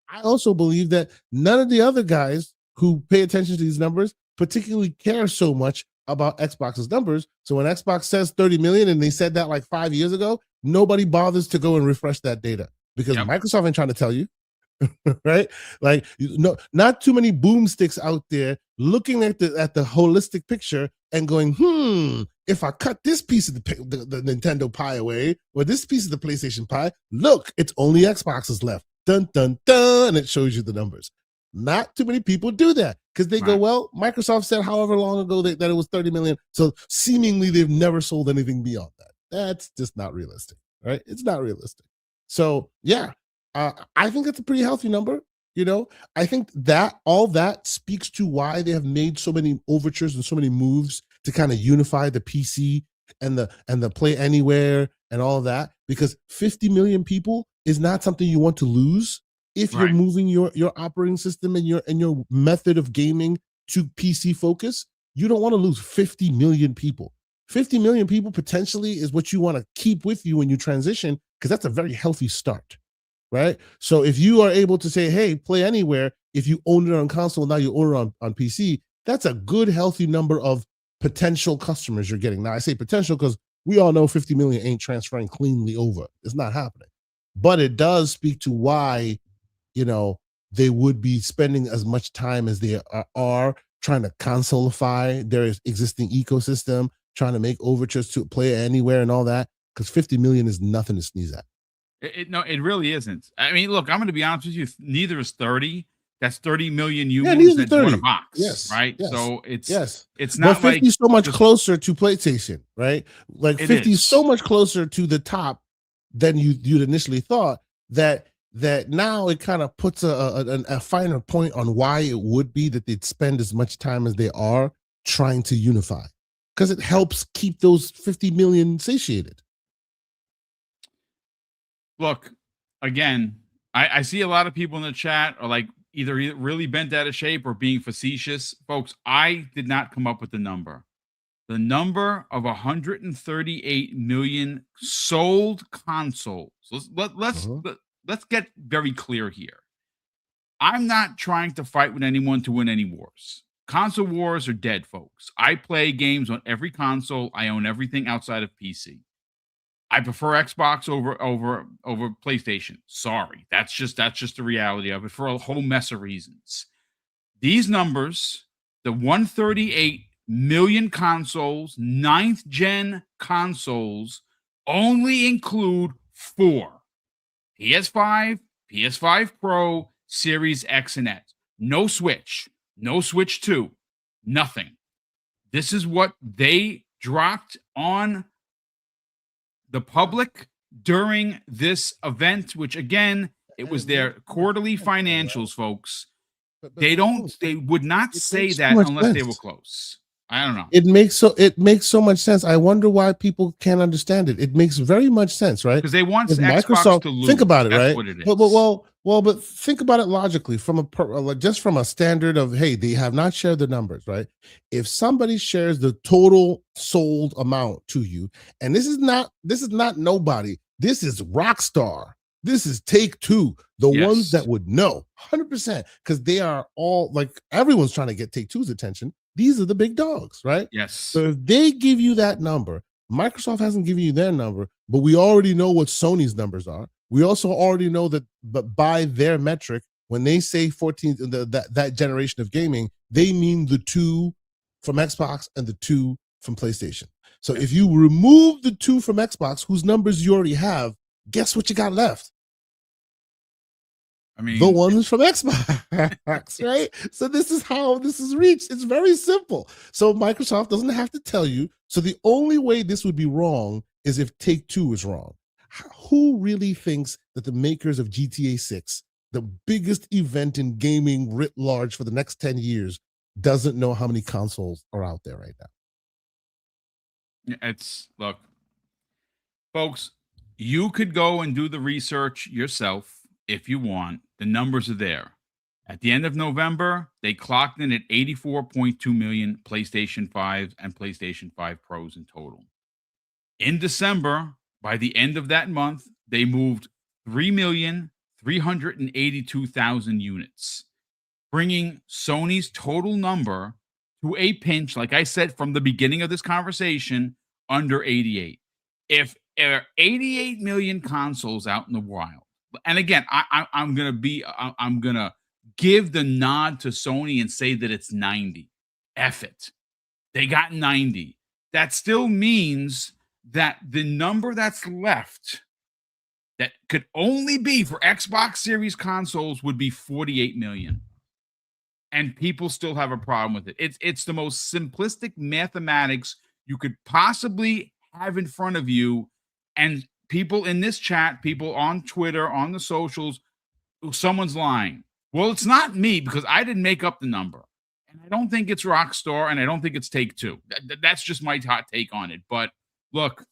I also believe that none of the other guys who pay attention to these numbers particularly care so much about Xbox's numbers. So when Xbox says 30 million and they said that like 5 years ago, nobody bothers to go and refresh that data because Microsoft ain't trying to tell you. Right? Like, not too many boomsticks out there looking at the holistic picture and going, if I cut this piece of the Nintendo pie away or this piece of the PlayStation pie, look, it's only Xboxes left. Dun, dun, dun. And it shows you the numbers. Not too many people do that because they go, well, Microsoft said however long ago that it was 30 million. So seemingly they've never sold anything beyond that. That's just not realistic, right? It's not realistic. So, yeah. I think that's a pretty healthy number. I think that all that speaks to why they have made so many overtures and so many moves to kind of unify the PC and the Play Anywhere and all of that, because 50 million people is not something you want to lose if you're moving your operating system and your method of gaming to PC focus. You don't want to lose 50 million people. 50 million people potentially is what you want to keep with you when you transition, because that's a very healthy start. Right. So if you are able to say, hey, Play Anywhere, if you own it on console, now you own it on PC, that's a good, healthy number of potential customers you're getting. Now, I say potential because we all know 50 million ain't transferring cleanly over. It's not happening. But it does speak to why, they would be spending as much time as they are trying to consoleify their existing ecosystem, trying to make overtures to Play Anywhere and all that, because 50 million is nothing to sneeze at. No, it really isn't. I mean, look, I'm going to be honest with you. Neither is 30. That's 30 million humans that bought a box. Yes. Right. Yes. So it's But not 50 like is so much closer to PlayStation, right? Like 50 is so much closer to the top than you'd initially thought that now it kind of puts a finer point on why it would be that they'd spend as much time as they are trying to unify, because it helps keep those 50 million satiated. Look, again, I see a lot of people in the chat are like either really bent out of shape or being facetious. Folks, I did not come up with the number. The number of 138 million sold consoles. Let's get very clear here. I'm not trying to fight with anyone to win any wars. Console wars are dead, folks. I play games on every console. I own everything outside of PC. I prefer Xbox over PlayStation. Sorry, that's just the reality of it for a whole mess of reasons. These numbers, the 138 million consoles, 9th gen consoles, only include 4: PS5, PS5 Pro, Series X and S. No Switch, no Switch 2, nothing. This is what they dropped on the public during this event, which again, it was their quarterly financials, folks. They would not say that unless they were close. I don't know. It makes so much sense. I wonder why people can't understand it. It makes very much sense, right? Because they want Microsoft to lose. Think about it, That's right? What it is. But think about it logically just from a standard of, hey, they have not shared the numbers, right? If somebody shares the total sold amount to you, and this is not nobody, this is Rockstar. This is Take-Two, the ones that would know 100%, because they are all like, everyone's trying to get Take-Two's attention. These are the big dogs, right? Yes. So if they give you that number, Microsoft hasn't given you their number, but we already know what Sony's numbers are. We also already know that, but by their metric, when they say 14, that generation of gaming, they mean the 2 from Xbox and the 2 from PlayStation. So if you remove the 2 from Xbox, whose numbers you already have, guess what you got left? I mean, the ones from Xbox, right? So this is how this is reached. It's very simple. So Microsoft doesn't have to tell you. So the only way this would be wrong is if Take-Two is wrong. Who really thinks that the makers of GTA 6, the biggest event in gaming writ large for the next 10 years, doesn't know how many consoles are out there right now? Look, folks, you could go and do the research yourself if you want. The numbers are there. At the end of November, they clocked in at 84.2 million PlayStation 5s and PlayStation 5 Pros in total. In December, by the end of that month, they moved 3,382,000 units, bringing Sony's total number to a pinch, like I said from the beginning of this conversation, under 88. If there are 88 million consoles out in the wild, and again, I'm gonna give the nod to Sony and say that it's 90. F it. They got 90. That still means that the number that's left that could only be for Xbox Series consoles would be 48 million. And people still have a problem with it. It's the most simplistic mathematics you could possibly have in front of you. And people in this chat, people on Twitter, on the socials, someone's lying. Well, it's not me because I didn't make up the number. And I don't think it's Rockstar and I don't think it's Take-Two. That's just my hot take on it. But look,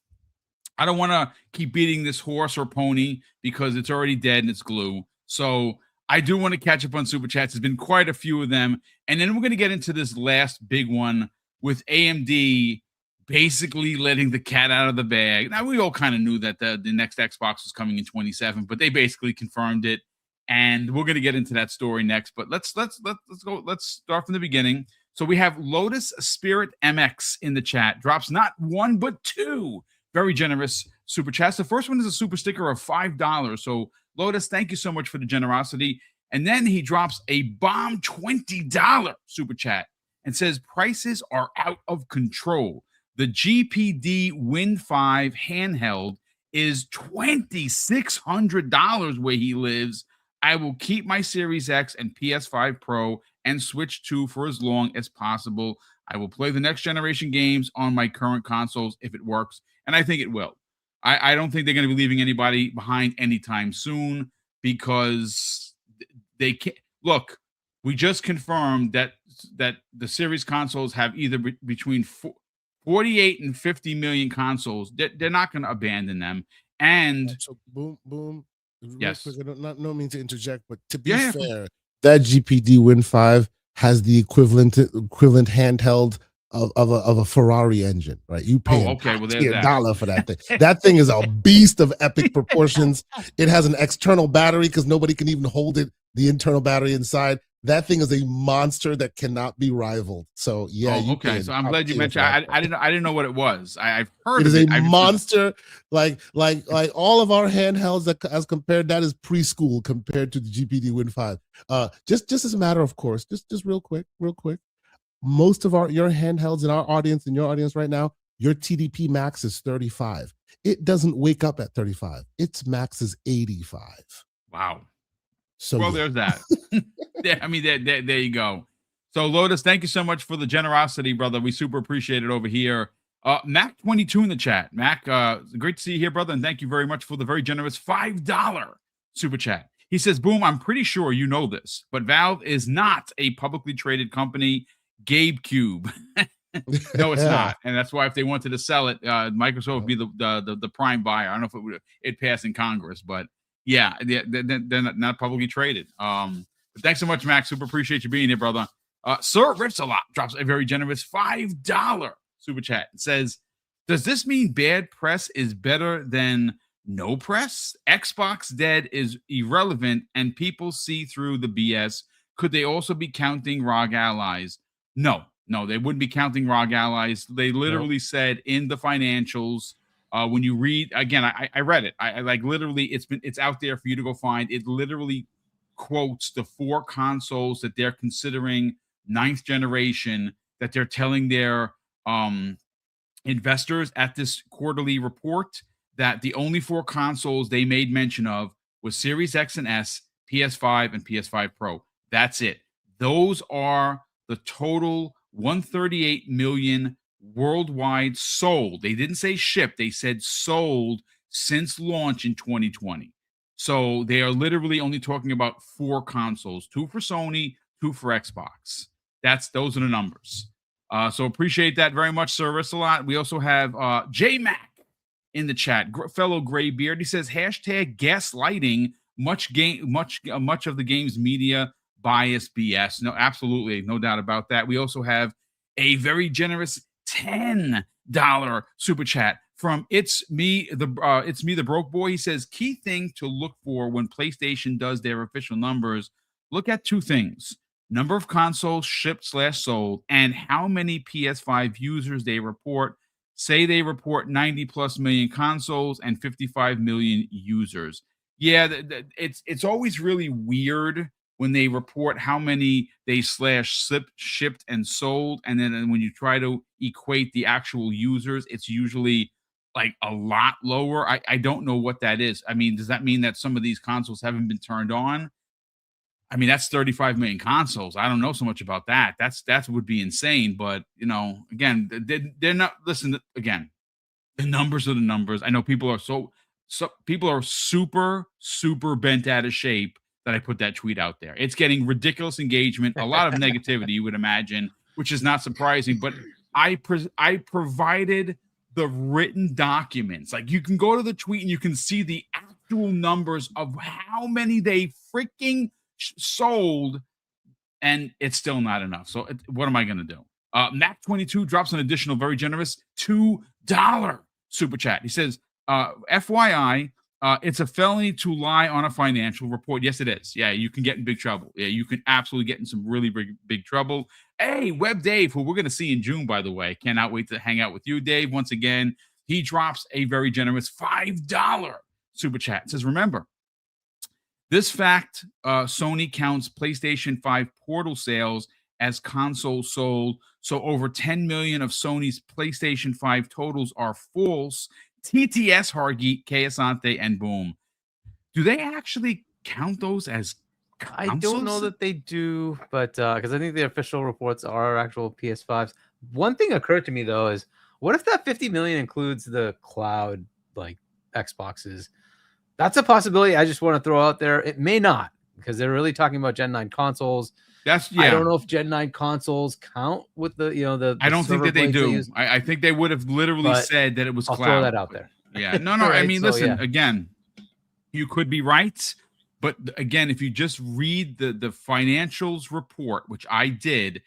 I don't want to keep beating this horse or pony because it's already dead and it's glue. So I do want to catch up on Super Chats. There's been quite a few of them. And then we're going to get into this last big one with AMD basically letting the cat out of the bag. Now, we all kind of knew that the next Xbox was coming in 27, but they basically confirmed it. And we're going to get into that story next. But let's go. Let's start from the beginning. So we have Lotus Spirit MX in the chat. Drops not 1, but 2 very generous super chats. The first one is a super sticker of $5. So Lotus, thank you so much for the generosity. And then he drops a bomb $20 super chat and says prices are out of control. The GPD Win 5 handheld is $2,600 where he lives. I will keep my Series X and PS5 Pro and Switch 2 for as long as possible. I will play the next generation games on my current consoles if it works, and I think it will. I don't think they're going to be leaving anybody behind anytime soon because they can't. Look, we just confirmed that the series consoles have either between 48 and 50 million consoles. They're not going to abandon them. And So boom. Real yes, quick, I don't mean to interject, but to be Yeah, fair, that GPD Win 5 has the equivalent handheld of a Ferrari engine, right? You pay okay, well, there's a that. dollar for that thing. That thing is a beast of epic proportions. It has an external battery because nobody can even hold it. The internal battery inside. That thing is a monster that cannot be rivaled. So yeah, you Okay. pay So I'm top glad you tier mentioned. for that. I didn't know what it was. I've heard It of is a it. I just, monster, like all of our handhelds that as compared, that is preschool compared to the GPD Win 5. Just as a matter of course, just real quick. Most of your handhelds in our audience, in your audience right now, your TDP max is 35. It doesn't wake up at 35. Its max is 85. wow. So Well, yeah. there's that. Yeah, I mean, there you go. So Lotus, thank you so much for the generosity, brother. We super appreciate it over here. Mac 22 in the chat. Mac, great to see you here, brother, and thank you very much for the very generous $5 super chat. He says, Boom, I'm pretty sure you know this, but Valve is not a publicly traded company. Gabe Cube. No, it's not, and that's why if they wanted to sell it, Microsoft would be the prime buyer. I don't know if it would pass in Congress, but yeah, they're not publicly traded. But thanks so much, Max. Super appreciate you being here, brother. Sir Ripsalot drops a very generous $5 super chat. It says, does this mean bad press is better than no press? Xbox dead is irrelevant and people see through the BS. Could they also be counting ROG allies? No, they wouldn't be counting ROG allies. They literally said in the financials, when you read again, I read it. I like literally it's out there for you to go find. It literally quotes the 4 consoles that they're considering 9th generation that they're telling their investors at this quarterly report that the only 4 consoles they made mention of was Series X and S, PS5, and PS5 Pro. That's it. Those are the total 138 million worldwide sold. They didn't say shipped. They said sold since launch in 2020. So they are literally only talking about 4 consoles, 2 for Sony, 2 for Xbox. Those are the numbers. So appreciate that very much, sir. A lot. We also have J Mac in the chat, fellow Graybeard. He says hashtag gaslighting much of the game's media bias BS. No, absolutely, no doubt about that. We also have a very generous $10 super chat from it's me the broke boy. He says key thing to look for when PlayStation does their official numbers, look at 2 things: number of consoles shipped / sold, and how many PS5 users they report. Say they report 90 plus million consoles and 55 million users. Yeah, it's always really weird when they report how many they shipped and sold, and then when you try to equate the actual users, it's usually like a lot lower. I don't know what that is. I mean, does that mean that some of these consoles haven't been turned on? I mean, that's 35 million consoles. I don't know so much about that. That would be insane. But again, they're not. Listen, again, the numbers are the numbers. I know people are people are super bent out of shape that I put that tweet out there. It's getting ridiculous engagement, a lot of negativity, you would imagine, which is not surprising. But I provided the written documents. Like, you can go to the tweet and you can see the actual numbers of how many they freaking sold, and it's still not enough. So what am I going to do? Mac22 drops an additional very generous $2 super chat. He says, FYI, it's a felony to lie on a financial report. Yes, it is. Yeah, you can get in big trouble. Yeah, you can absolutely get in some really big trouble. Hey, Web Dave, who we're going to see in June, by the way. Cannot wait to hang out with you, Dave. Once again, he drops a very generous $5 super chat. It says, remember, this fact, Sony counts PlayStation 5 Portal sales as consoles sold, so over 10 million of Sony's PlayStation 5 totals are false. TTS, Hargeet, Kayasante, and Boom. Do they actually count those as consoles? I don't know that they do, but because I think the official reports are actual PS5s. One thing occurred to me, though, is what if that 50 million includes the cloud, like Xboxes? That's a possibility I just want to throw out there. It may not, because they're really talking about Gen 9 consoles. I don't know if Gen 9 consoles count with the I don't think that they do. I think they would have literally said that it was I'll cloud. throw that out there. Yeah. No. I Right, mean, so, listen. yeah. Again, you could be right, but again, if you just read the financials report, which I did,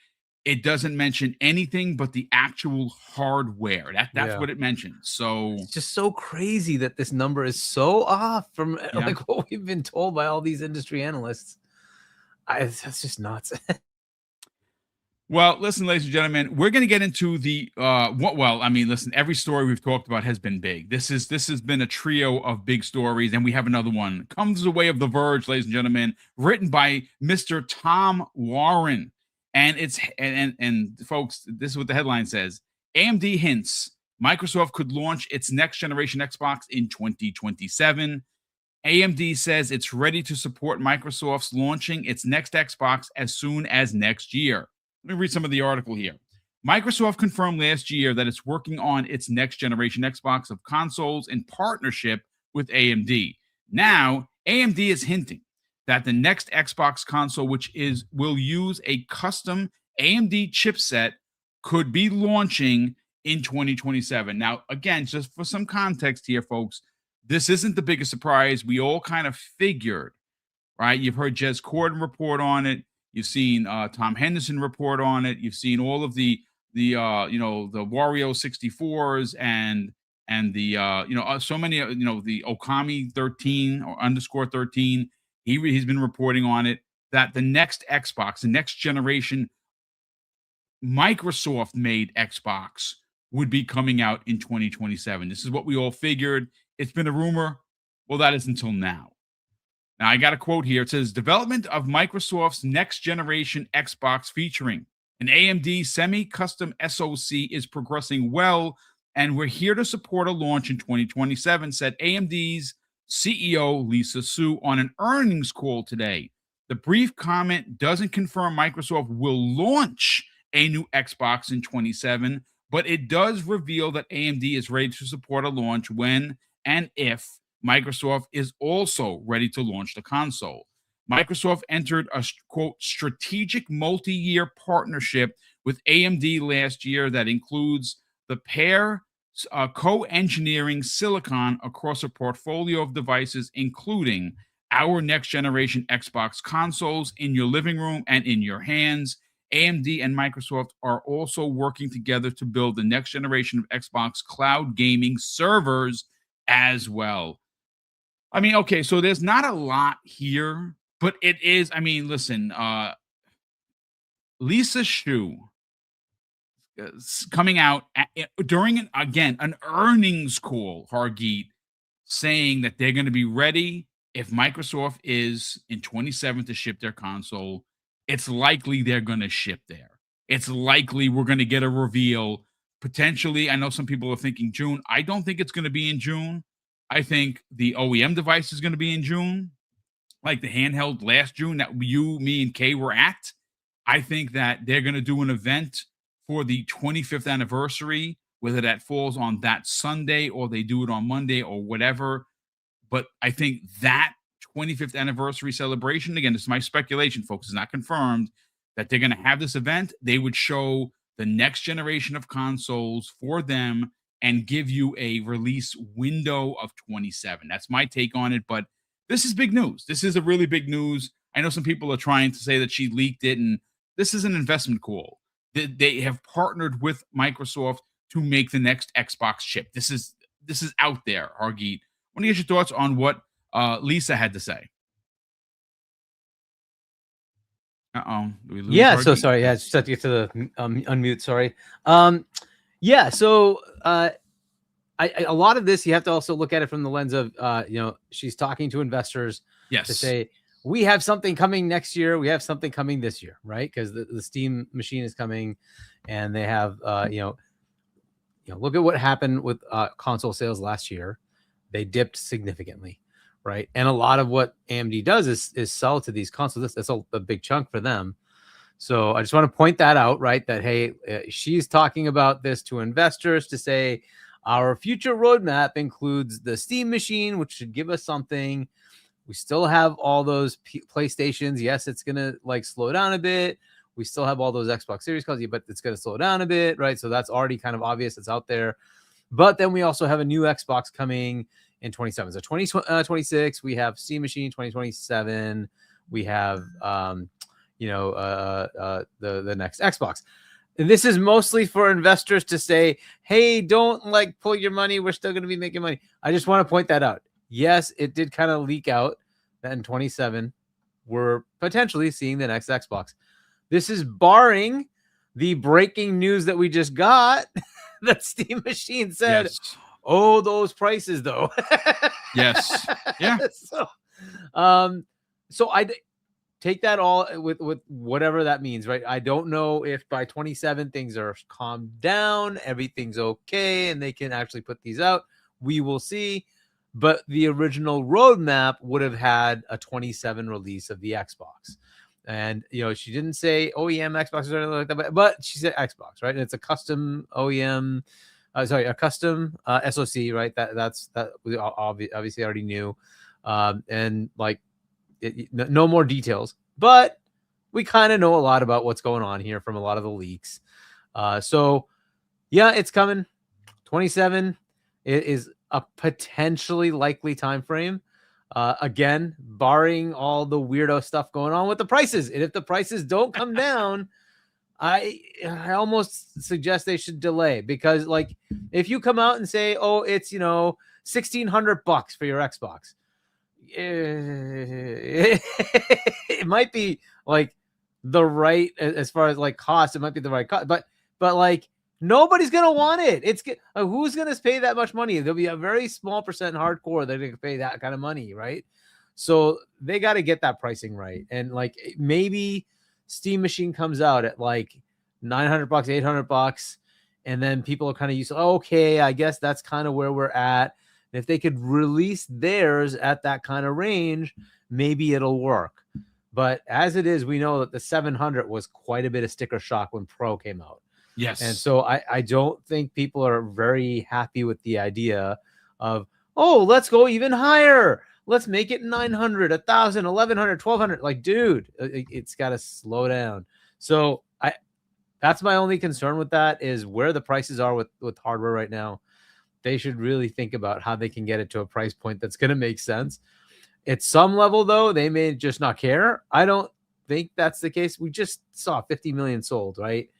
it doesn't mention anything but the actual hardware. That's Yeah. what it mentions. So It's just so crazy that this number is so off from Yeah. like what we've been told by all these industry analysts. That's just nuts. Well, listen, ladies and gentlemen, we're going to get into the well, I mean, listen, every story we've talked about has been big. This has been a trio of big stories, and we have another one. Comes the way of The Verge, ladies and gentlemen, written by Mr. Tom Warren. And it's and folks, this is what the headline says. AMD hints Microsoft could launch its next generation Xbox in 2027. AMD says it's ready to support Microsoft's launching its next Xbox as soon as next year. Let me read some of the article here. Microsoft confirmed last year that it's working on its next generation Xbox of consoles in partnership with AMD. Now, AMD is hinting that the next Xbox console, which will use a custom AMD chipset, could be launching in 2027. Now, again, just for some context here, folks, this isn't the biggest surprise. We all kind of figured, right? You've heard Jez Corden report on it. You've seen Tom Henderson report on it. You've seen all of the Wario 64s and the so many the Okami 13 or underscore 13. He's been reporting on it that the next Xbox, the next generation Microsoft made Xbox would be coming out in 2027. This is what we all figured. It's been a rumor. Well, that is until now. Now, I got a quote here. It says, development of Microsoft's next generation Xbox featuring an AMD semi-custom SoC is progressing well, and we're here to support a launch in 2027, said AMD's CEO Lisa Su on an earnings call today. The brief comment doesn't confirm Microsoft will launch a new Xbox in 2027, but it does reveal that AMD is ready to support a launch when and if Microsoft is also ready to launch the console. Microsoft entered a, quote, strategic multi-year partnership with AMD last year that includes the pair co-engineering silicon across a portfolio of devices, including our next generation Xbox consoles in your living room and in your hands. AMD and Microsoft are also working together to build the next generation of Xbox cloud gaming servers as well. I mean, okay, so there's not a lot here, but it is. I mean, listen, Lisa Shu coming out during an earnings call, Hargeet, saying that they're going to be ready if Microsoft is in 27 to ship their console. It's likely they're going to ship there. It's likely we're going to get a reveal. Potentially, I know some people are thinking June. I don't think it's going to be in June. I think the OEM device is going to be in June, like the handheld last June that you, me, and Kay were at. I think that they're going to do an event for the 25th anniversary, whether that falls on that Sunday or they do it on Monday or whatever. But I think that 25th anniversary celebration, again, this is my speculation, folks, it's not confirmed, that they're going to have this event. They would show the next generation of consoles for them and give you a release window of 27. That's my take on it, but this is big news. This is a really big news. I know some people are trying to say that she leaked it, and this is an investment call. They have partnered with Microsoft to make the next Xbox chip. This is out there, Hargeet. I want to get your thoughts on what Lisa had to say. Yeah, so sorry. Yeah, just have to get to the unmute. Sorry. Yeah, so a lot of this you have to also look at it from the lens of she's talking to investors to say we have something coming next year, we have something coming this year, right? Because the Steam machine is coming, and they have look at what happened with console sales last year. They dipped significantly, right? And a lot of what AMD does is sell to these consoles. That's a big chunk for them. So I just want to point that out, right? That, hey, she's talking about this to investors to say our future roadmap includes the Steam machine, which should give us something. We still have all those PlayStations. Yes, it's going to like slow down a bit. We still have all those Xbox Series calls, but it's going to slow down a bit, right? So that's already kind of obvious. It's out there. But then we also have a new Xbox coming in 27. So 2026, we have Steam Machine. 2027, we have the next Xbox. And this is mostly for investors to say, hey, don't like pull your money. We're still going to be making money. I just want to point that out. Yes, it did kind of leak out that in 27, we're potentially seeing the next Xbox. This is barring the breaking news that we just got that Steam Machine said, Yes. oh, those prices though. Yes. Yeah. So I take that all with whatever that means, right? I don't know if by 27 things are calmed down, everything's okay, and they can actually put these out. We will see. But the original roadmap would have had a 27 release of the Xbox. And, she didn't say OEM Xbox or anything like that, but she said Xbox, right? And it's a custom OEM, a custom SoC, right? That we obviously already knew. And like, no more details, but we kind of know a lot about what's going on here from a lot of the leaks. So yeah, it's coming. 27 is a potentially likely time frame. Again, barring all the weirdo stuff going on with the prices. And if the prices don't come down, I almost suggest they should delay, because like if you come out and say, oh, it's $1,600 for your Xbox, it might be like the right, as far as like cost, it might be the right cost, but like nobody's gonna want it. It's who's gonna pay that much money? There'll be a very small percent hardcore that are gonna pay that kind of money, right? So they got to get that pricing right. And like maybe Steam Machine comes out at like $900, $800, and then people are kind of used to, okay, I guess that's kind of where we're at. And if they could release theirs at that kind of range, maybe it'll work. But as it is, we know that the 700 was quite a bit of sticker shock when Pro came out. Yes. And so I don't think people are very happy with the idea of, oh, let's go even higher. Let's make it 900, 1,000, 1,100, 1,200. Like, dude, it's got to slow down. So that's my only concern with that, is where the prices are with hardware right now. They should really think about how they can get it to a price point that's going to make sense. At some level, though, they may just not care. I don't think that's the case. We just saw 50 million sold, right?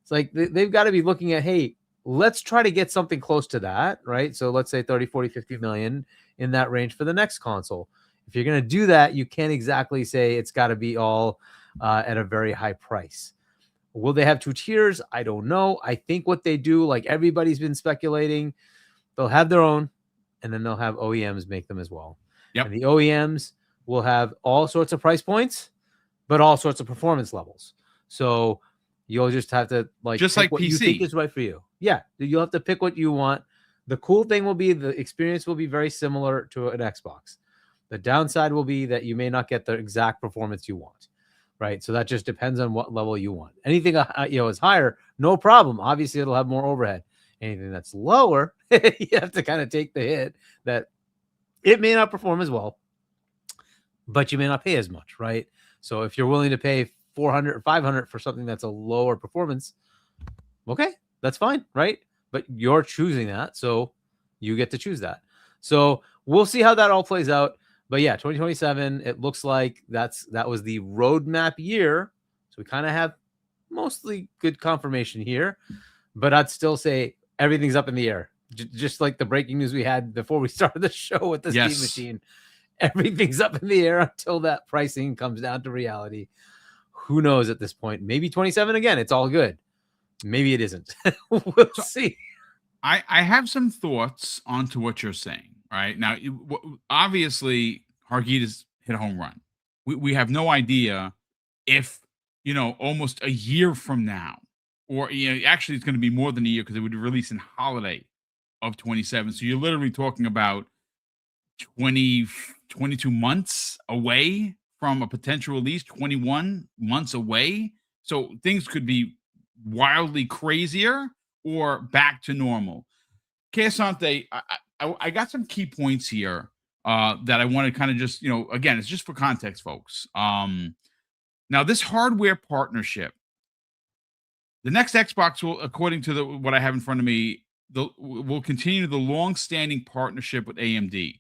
It's like they've got to be looking at, hey, let's try to get something close to that, right? So let's say 30, 40, 50 million in that range for the next console. If you're going to do that, you can't exactly say it's got to be all at a very high price. Will they have two tiers? I don't know. I think what they do, like everybody's been speculating, they'll have their own, and then they'll have OEMs make them as well. Yep. And the OEMs will have all sorts of price points, but all sorts of performance levels. So you'll just have to just like what PC. You think is right for you. Yeah, you'll have to pick what you want. The cool thing will be the experience will be very similar to an Xbox. The downside will be that you may not get the exact performance you want, right? So that just depends on what level you want. Anything is higher, no problem. Obviously, it'll have more overhead. Anything that's lower, you have to kind of take the hit that it may not perform as well, but you may not pay as much, right? So if you're willing to pay 400 or 500 for something that's a lower performance, okay, that's fine, right? But you're choosing that, so you get to choose that. So we'll see how that all plays out. But yeah, 2027, it looks like that was the roadmap year. So we kind of have mostly good confirmation here, but I'd still say everything's up in the air. Just like the breaking news we had before we started the show with the Steam Machine. Everything's up in the air until that pricing comes down to reality. Who knows at this point? Maybe 27 again. It's all good. Maybe it isn't. We'll see. I have some thoughts onto what you're saying. Right now, obviously, Hargeeta's hit a home run. We have no idea if almost a year from now, or actually it's going to be more than a year because it would release in holiday of 27. So you're literally talking about 22 months away from a potential release, 21 months away. So things could be wildly crazier or back to normal. Keasante, I got some key points here that I want to kind of just, again, it's just for context, folks. Now, this hardware partnership, the next Xbox will, according to what I have in front of me, will continue the long-standing partnership with AMD.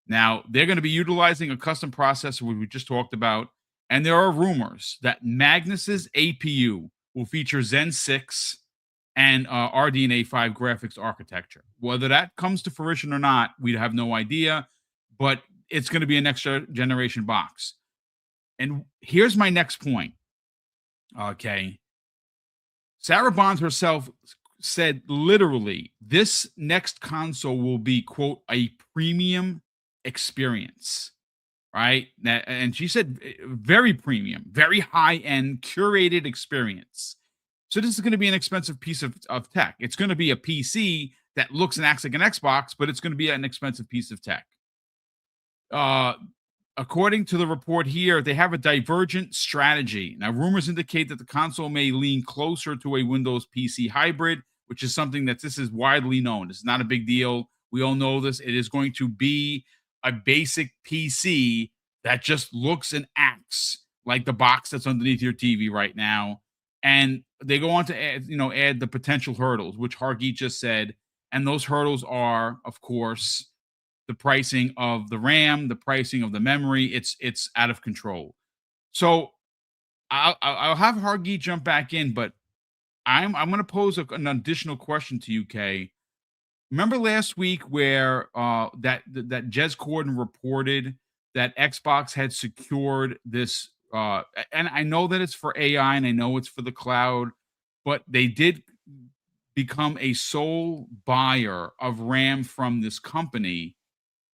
Now, they're going to be utilizing a custom processor, which we just talked about, and there are rumors that Magnus's APU will feature Zen 6 and RDNA 5 graphics architecture. Whether that comes to fruition or not, we have no idea, but it's going to be a next generation box. And here's my next point. Okay. Sarah Bonds herself said literally, this next console will be, quote, a premium experience, right? And she said very premium, very high-end, curated experience. So this is going to be an expensive piece of tech. It's going to be a PC that looks and acts like an Xbox, but it's going to be an expensive piece of tech. According to the report here, they have a divergent strategy. Now, rumors indicate that the console may lean closer to a Windows PC hybrid, which is something that this is widely known. It's not a big deal. We all know this. It is going to be a basic PC that just looks and acts like the box that's underneath your TV right now. And they go on to add the potential hurdles, which Hargeet just said. And those hurdles are, of course, the pricing of the RAM, the pricing of the memory. It's out of control. So I'll have Hargeet jump back in, but I'm going to pose an additional question to you, Kay. Remember last week where that Jez Corden reported that Xbox had secured this, and I know that it's for AI and I know it's for the cloud, but they did become a sole buyer of RAM from this company.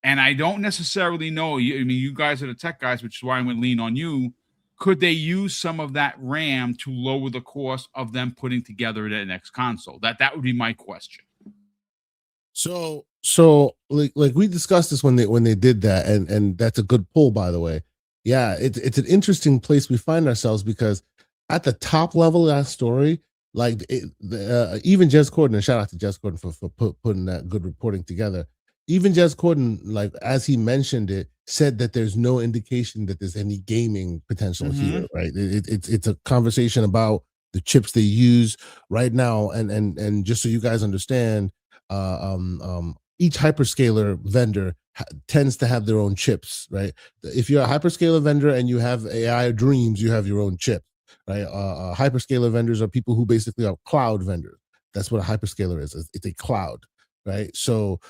And I don't necessarily know. You guys are the tech guys, which is why I'm going to lean on you. Could they use some of that RAM to lower the cost of them putting together the next console? That would be my question. So like we discussed this when they did that, and that's a good pull, by the way. Yeah, it's an interesting place we find ourselves, because at the top level of that story, like even Jez Corden, and shout out to Jez Corden for putting that good reporting together. Even Jez Corden, like as he mentioned it, said that there's no indication that there's any gaming potential here, right? It's a conversation about the chips they use right now, and just so you guys understand, each hyperscaler vendor tends to have their own chips, right? If you're a hyperscaler vendor and you have AI dreams, you have your own chip, right? Hyperscaler vendors are people who basically are cloud vendors. That's what a hyperscaler is. It's a cloud. Right. So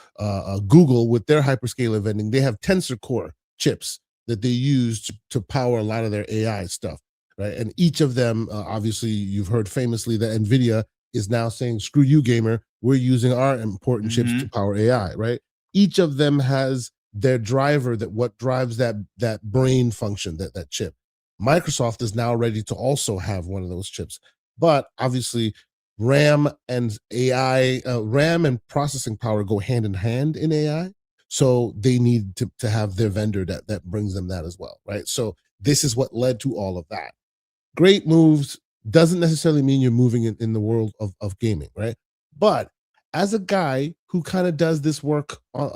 Google, with their hyperscaler vending, they have Tensor Core chips that they use to power a lot of their AI stuff. Right. And each of them, obviously, you've heard famously that NVIDIA is now saying, screw you, gamer. We're using our important chips to power AI. Right. Each of them has their driver, that what drives that brain function, that chip. Microsoft is now ready to also have one of those chips. But obviously, RAM and AI, RAM and processing power go hand in hand in AI. So they need to have their vendor that brings them that as well, right? So this is what led to all of that. Great moves doesn't necessarily mean you're moving in the world of gaming, right? But as a guy who kind of does this work as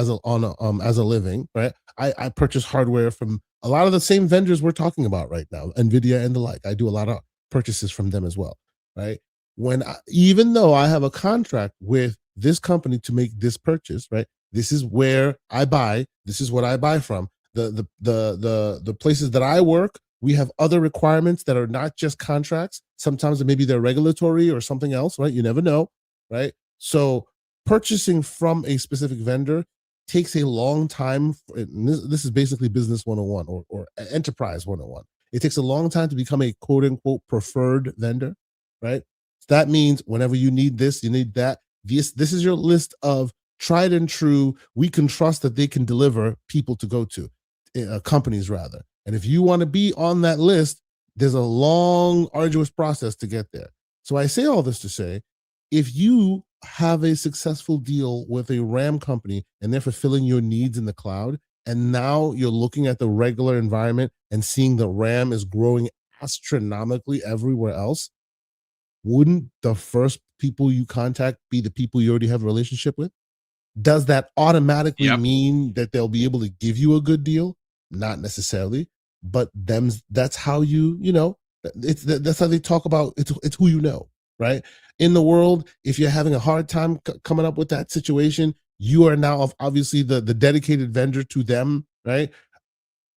a living, right? I purchase hardware from a lot of the same vendors we're talking about right now, NVIDIA and the like. I do a lot of purchases from them as well, right? Even though I have a contract with this company to make this purchase, right? This is where I buy. This is what I buy from. The places that I work, we have other requirements that are not just contracts. Sometimes maybe they're regulatory or something else, right? You never know, right? So purchasing from a specific vendor takes a long time. This is basically business 101 or enterprise 101. It takes a long time to become a quote unquote preferred vendor, right? So that means whenever you need this, you need that. This is your list of tried and true. We can trust that they can deliver people to go to, companies rather. And if you want to be on that list, there's a long, arduous process to get there. So I say all this to say, if you have a successful deal with a RAM company and they're fulfilling your needs in the cloud, and now you're looking at the regular environment and seeing the RAM is growing astronomically everywhere else, wouldn't the first people you contact be the people you already have a relationship with? Does that automatically mean that they'll be able to give you a good deal? Not necessarily, but that's how that's how they talk about it's who you know. right? In the world, if you're having a hard time coming up with that situation, you are now obviously the dedicated vendor to them, right?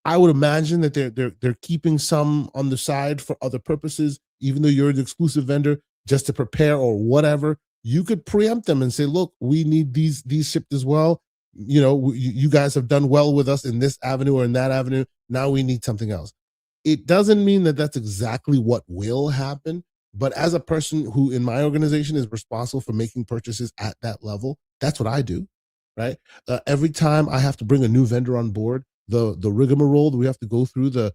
I would imagine that they're keeping some on the side for other purposes, even though you're the exclusive vendor, just to prepare or whatever. You could preempt them and say, "Look, we need these shipped as well. You know, you guys have done well with us in this avenue or in that avenue. Now we need something else." It doesn't mean that that's exactly what will happen, but as a person who in my organization is responsible for making purchases at that level, that's what I do, right? Every time I have to bring a new vendor on board, the rigmarole that we have to go through, the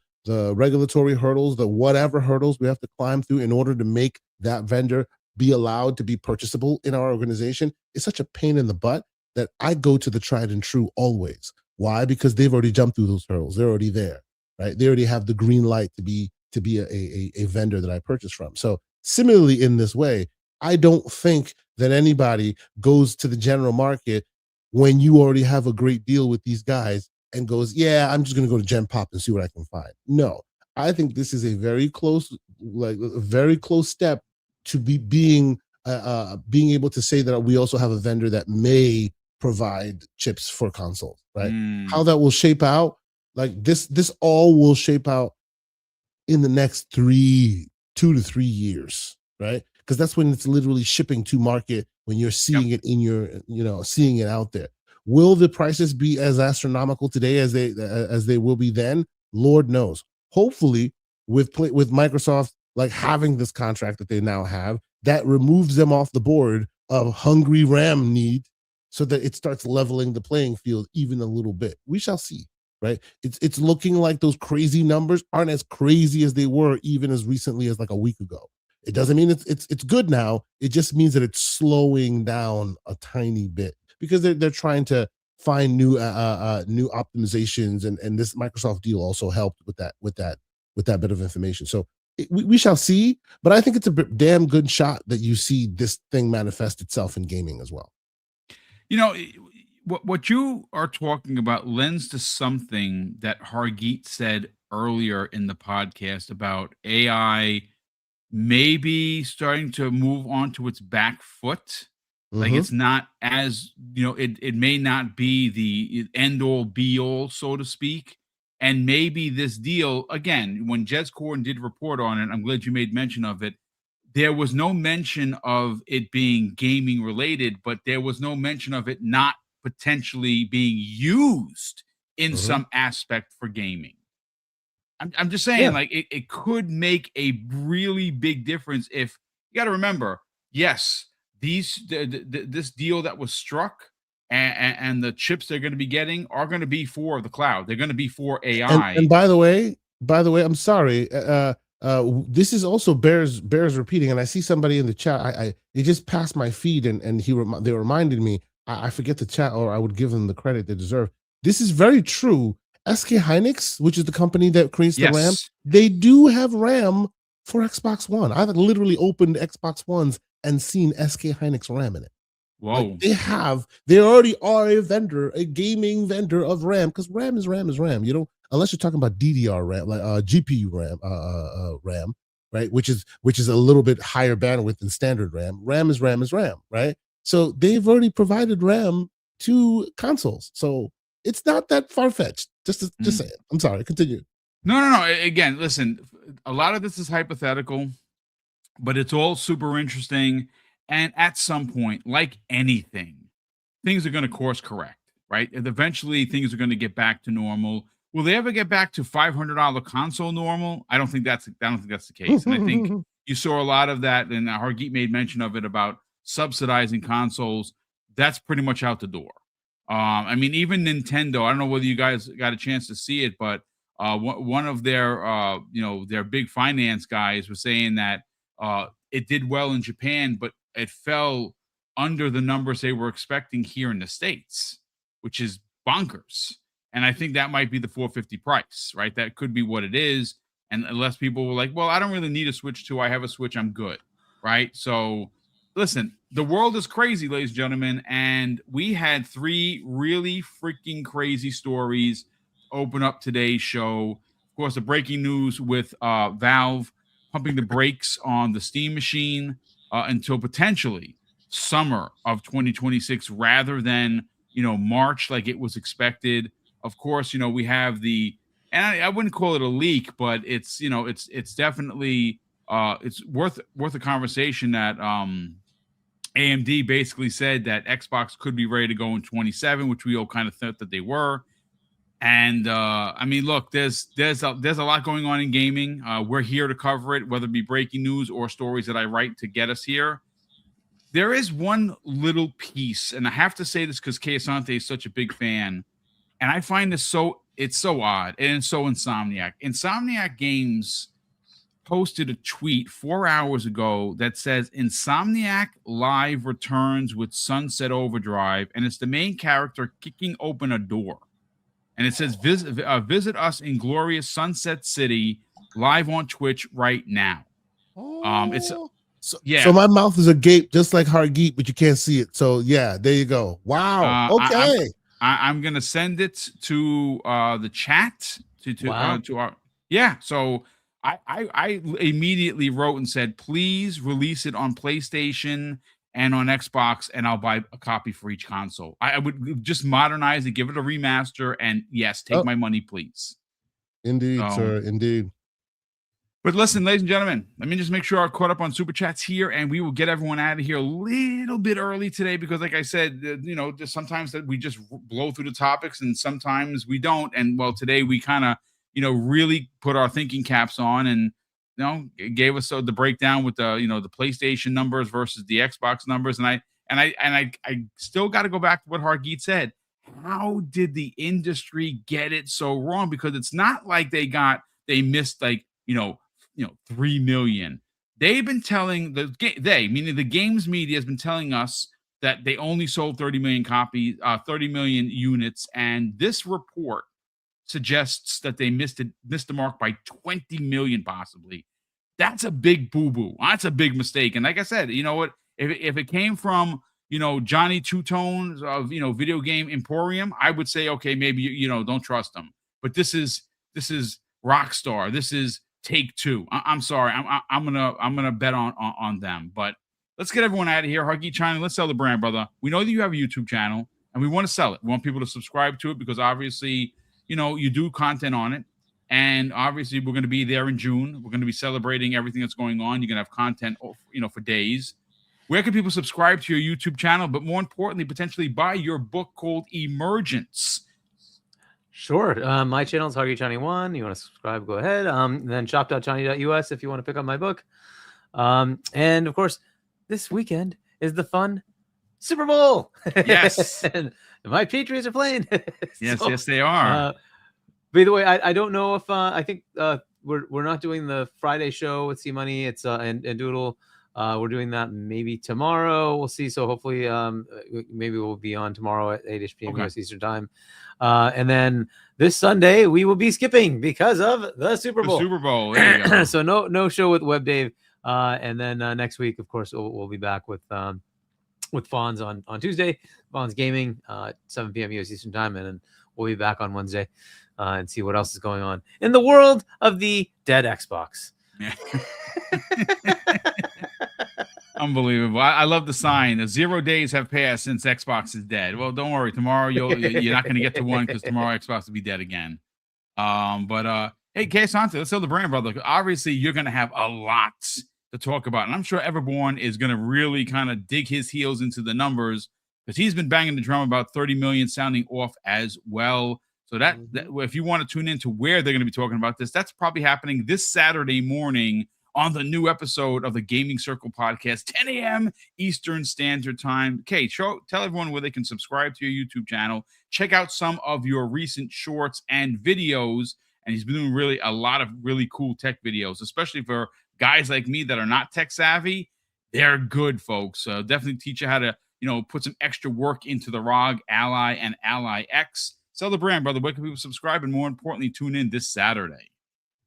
regulatory hurdles, the whatever hurdles we have to climb through in order to make that vendor be allowed to be purchasable in our organization is such a pain in the butt that I go to the tried and true always. Why? Because they've already jumped through those hurdles. They're already there, right? They already have the green light to be a vendor that I purchase from. So similarly, in this way, I don't think that anybody goes to the general market when you already have a great deal with these guys and goes, yeah, I'm just going to go to Gen Pop and see what I can find. No, I think this is a very close, like a very close step to being able to say that we also have a vendor that may provide chips for consoles, right? How that will shape out, like this all will shape out in the next 2 to 3 years, right? Because that's when it's literally shipping to market, when you're seeing it in your, seeing it out there. Will the prices be as astronomical today as they will be then? Lord knows. Hopefully, with Microsoft like having this contract that they now have, that removes them off the board of hungry RAM need, so that it starts leveling the playing field even a little bit. We shall see, right? It's looking like those crazy numbers aren't as crazy as they were even as recently as like a week ago. It doesn't mean it's good now. It just means that it's slowing down a tiny bit because they're trying to find new optimizations, and this Microsoft deal also helped with that bit of information. So we shall see, but I think it's a damn good shot that you see this thing manifest itself in gaming as well. You know, what you are talking about lends to something that Hargeet said earlier in the podcast about AI maybe starting to move on to its back foot. Like it's not as, it may not be the end all be all, so to speak. And maybe this deal, again, when Jez Corden did report on it, I'm glad you made mention of it. There was no mention of it being gaming related, but there was no mention of it not potentially being used in some aspect for gaming. I'm just saying, like, it could make a really big difference. If you got to remember, yes, this deal that was struck and the chips they're going to be getting are going to be for the cloud. They're going to be for AI. And by the way, I'm sorry. This is also bears repeating. And I see somebody in the chat. It just passed my feed, and they reminded me. I forget the chat, or I would give them the credit they deserve. This is very true. SK Hynix, which is the company that creates the RAM, they do have RAM for Xbox One. I've literally opened Xbox Ones and seen SK Hynix RAM in it. Whoa. Like they already are a gaming vendor of RAM, because RAM is RAM is RAM. You know, unless you're talking about DDR RAM, like GPU RAM, RAM, right? Which is a little bit higher bandwidth than standard RAM. RAM is RAM is RAM, right? So they've already provided RAM to consoles. So it's not that far-fetched. Just saying. I'm sorry. Continue. No. Again, listen, a lot of this is hypothetical, but it's all super interesting. And at some point, like anything, things are going to course correct, right? And eventually things are going to get back to normal. Will they ever get back to $500 console normal? I don't think that's the case. And I think you saw a lot of that, and Hargeet made mention of it about subsidizing consoles. That's pretty much out the door. I mean, even Nintendo, I don't know whether you guys got a chance to see it, but one of their their big finance guys was saying that it did well in Japan, but it fell under the numbers they were expecting here in the States, which is bonkers. And I think that might be the $450 price, right? That could be what it is. And unless people were like, well, I don't really need a Switch 2. I have a Switch. I'm good. Right. So listen, the world is crazy, ladies and gentlemen. And we had 3 really freaking crazy stories open up today's show. Of course, the breaking news with Valve pumping the brakes on the Steam machine. until potentially summer of 2026 rather than, March like it was expected. Of course, we have and I wouldn't call it a leak, but it's, it's definitely it's worth a conversation that AMD basically said that Xbox could be ready to go in 27, which we all kind of thought that they were. And I mean, look, there's a lot going on in gaming. We're here to cover it, whether it be breaking news or stories that I write to get us here. There is one little piece, and I have to say this because Kay Asante is such a big fan, and I find this it's so odd and it's so Insomniac. Insomniac Games posted a tweet 4 hours ago that says Insomniac Live returns with Sunset Overdrive, and it's the main character kicking open a door. And it says, visit us in glorious Sunset City live on Twitch right now. So my mouth is agape, just like Hargeet, but you can't see it. So yeah, there you go. Wow. Okay. I'm gonna send it to the chat to our So I immediately wrote and said, please release it on PlayStation and on Xbox, and I'll buy a copy for each console. I would just modernize it, give it a remaster, and yes, take my money, please. Indeed, sir. Indeed. But listen, ladies and gentlemen, let me just make sure I caught up on Super Chats here, and we will get everyone out of here a little bit early today because, like I said, just sometimes that we just blow through the topics, and sometimes we don't. And, well, today we kind of, really put our thinking caps on and, gave us the breakdown with the, the PlayStation numbers versus the Xbox numbers. And I still got to go back to what Hargeet said. How did the industry get it so wrong? Because it's not like they missed like, 3 million. They've been telling meaning the games media has been telling us that they only sold 30 million copies, 30 million units. And this report suggests that they missed the mark by 20 million possibly. That's a big boo-boo. That's a big mistake. And like I said, you know what? If it came from, Johnny Two Tones of, Video Game Emporium, I would say, okay, maybe, don't trust them. But this is Rockstar. This is Take-Two. I'm sorry. I'm gonna bet on them. But let's get everyone out of here. Hargeet China, let's sell the brand, brother. We know that you have a YouTube channel and we want to sell it. We want people to subscribe to it because obviously, you do content on it. And obviously we're going to be there in June. We're going to be celebrating everything that's going on. You're going to have content, for days. Where can people subscribe to your YouTube channel? But more importantly, potentially buy your book called Emergence. Sure. My channel is HargeetJohnny1. You want to subscribe, go ahead. Then shop.johnny.us if you want to pick up my book. And of course, this weekend is the fun Super Bowl. Yes. And my Patriots are playing. Yes, they are. By the way, I don't know if I think we're not doing the Friday show with C Money. It's and Doodle. We're doing that maybe tomorrow. We'll see. So hopefully, maybe we'll be on tomorrow at 8 p.m. US Eastern time. And then this Sunday we will be skipping because of the Super Bowl. The Super Bowl. There you go. So no show with Web Dave. And then next week, of course, we'll be back with Fonz on Tuesday. Fonz Gaming, 7 p.m. US Eastern time, and then we'll be back on Wednesday and see what else is going on in the world of the dead Xbox. Yeah. Unbelievable. I love the sign. 0 days have passed since Xbox is dead. Well, don't worry. Tomorrow you're not going to get to one because tomorrow Xbox will be dead again. Hey, Kay Asante, let's sell the brand, brother. Obviously, you're going to have a lot to talk about. And I'm sure Everborn is going to really kind of dig his heels into the numbers because he's been banging the drum about 30 million sounding off as well. So that if you want to tune into where they're going to be talking about this, that's probably happening this Saturday morning on the new episode of the Gaming Circle podcast, 10 a.m. Eastern Standard Time. Okay, tell everyone where they can subscribe to your YouTube channel. Check out some of your recent shorts and videos. And he's been doing really a lot of really cool tech videos, especially for guys like me that are not tech savvy. They're good, folks. Definitely teach you how to, put some extra work into the ROG Ally and Ally X. Sell the brand, brother. Where can people subscribe? And more importantly, tune in this Saturday.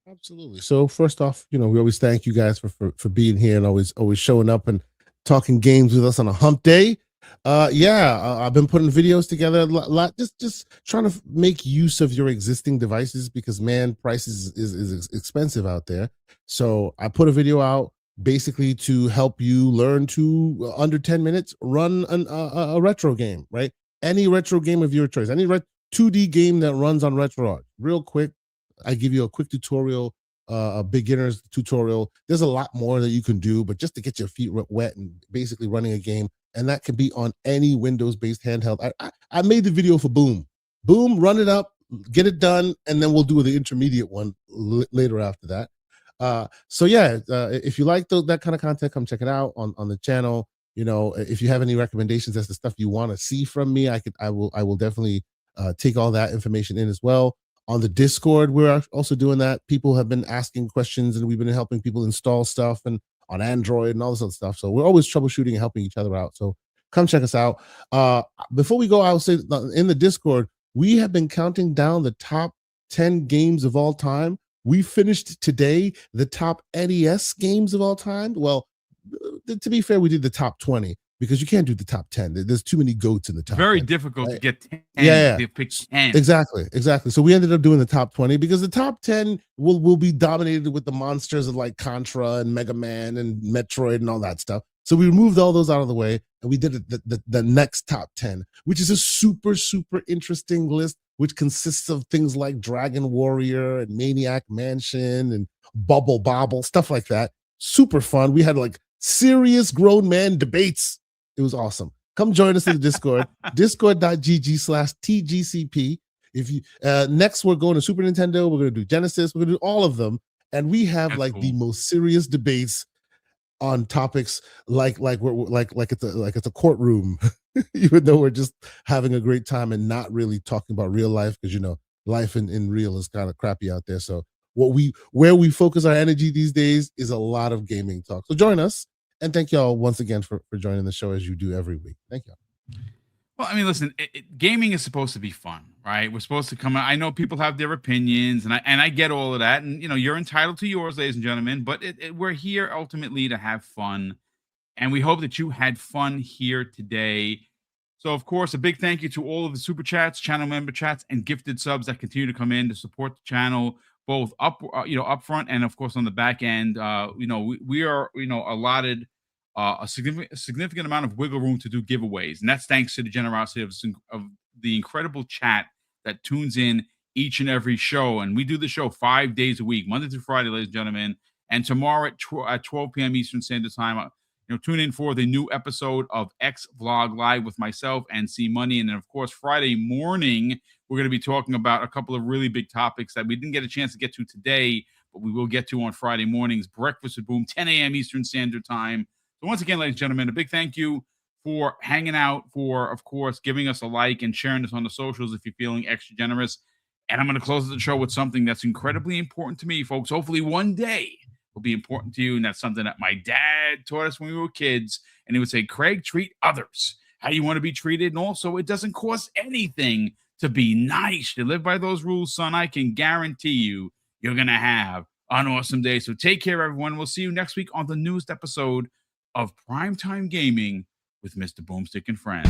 Absolutely. So first off, we always thank you guys for being here and always showing up and talking games with us on a hump day. I've been putting videos together a lot, just trying to make use of your existing devices because man, prices is expensive out there. So I put a video out basically to help you learn to under 10 minutes run a retro game, right? Any retro game of your choice, any 2D game that runs on RetroArch. Real quick, I give you a quick tutorial, a beginner's tutorial. There's a lot more that you can do, but just to get your feet wet and basically running a game, and that can be on any Windows-based handheld. I made the video for Boom. Boom, run it up, get it done, and then we'll do the intermediate one later after that. So yeah, if you like that kind of content, come check it out on the channel. You know, if you have any recommendations as to stuff you want to see from me, I will definitely take all that information in as well. On the Discord, we're also doing that. People have been asking questions, and we've been helping people install stuff and on Android and all this other stuff. So we're always troubleshooting and helping each other out. So come check us out. Before we go, I will say in the Discord, we have been counting down the top 10 games of all time. We finished today the top NES games of all time. Well, to be fair, we did the top 20 because you can't do the top 10. There's too many goats in the top. Very 10. difficult to get 10. Yeah. They pick 10. Exactly. So we ended up doing the top 20 because the top 10 will be dominated with the monsters of like Contra and Mega Man and Metroid and all that stuff. So we removed all those out of the way, and we did the next top 10, which is a super, super interesting list, which consists of things like Dragon Warrior and Maniac Mansion and Bubble Bobble, stuff like that. Super fun. We had like serious grown man debates. It was awesome. Come join us in the Discord, discord.gg/TGCP. If you next, we're going to Super Nintendo, we're going to do Genesis, we're going to do all of them, and we have That's like cool. the most serious debates on topics like it's a courtroom, even though we're just having a great time and not really talking about real life, because you know life in real is kind of crappy out there. So where we focus our energy these days is a lot of gaming talk. So join us, and thank y'all once again for joining the show as you do every week. Thank y'all. Well, I mean, listen, gaming is supposed to be fun, right? We're supposed to come out. I know people have their opinions, and I get all of that, and you know, you're entitled to yours, ladies and gentlemen. But we're here ultimately to have fun, and we hope that you had fun here today. So, of course, a big thank you to all of the super chats, channel member chats, and gifted subs that continue to come in to support the channel, both up front and of course on the back end. You know, we are allotted a significant amount of wiggle room to do giveaways, and that's thanks to the generosity of the incredible chat that tunes in each and every show. And we do the show 5 days a week, Monday through Friday, ladies and gentlemen. And tomorrow at 12 p.m. Eastern Standard Time, tune in for the new episode of X Vlog Live with myself and C Money. And then, of course, Friday morning, we're going to be talking about a couple of really big topics that we didn't get a chance to get to today, but we will get to on Friday mornings. Breakfast with Boom, 10 a.m. Eastern Standard Time. So once again, ladies and gentlemen, a big thank you for hanging out, for, of course, giving us a like and sharing this on the socials if you're feeling extra generous. And I'm going to close the show with something that's incredibly important to me, folks. Hopefully one day will be important to you. And that's something that my dad taught us when we were kids. And he would say, Craig, treat others how you want to be treated. And also, it doesn't cost anything to be nice. To live by those rules, son, I can guarantee you're going to have an awesome day. So take care, everyone. We'll see you next week on the newest episode of Primetime Gaming with Mr. Boomstick and Friends.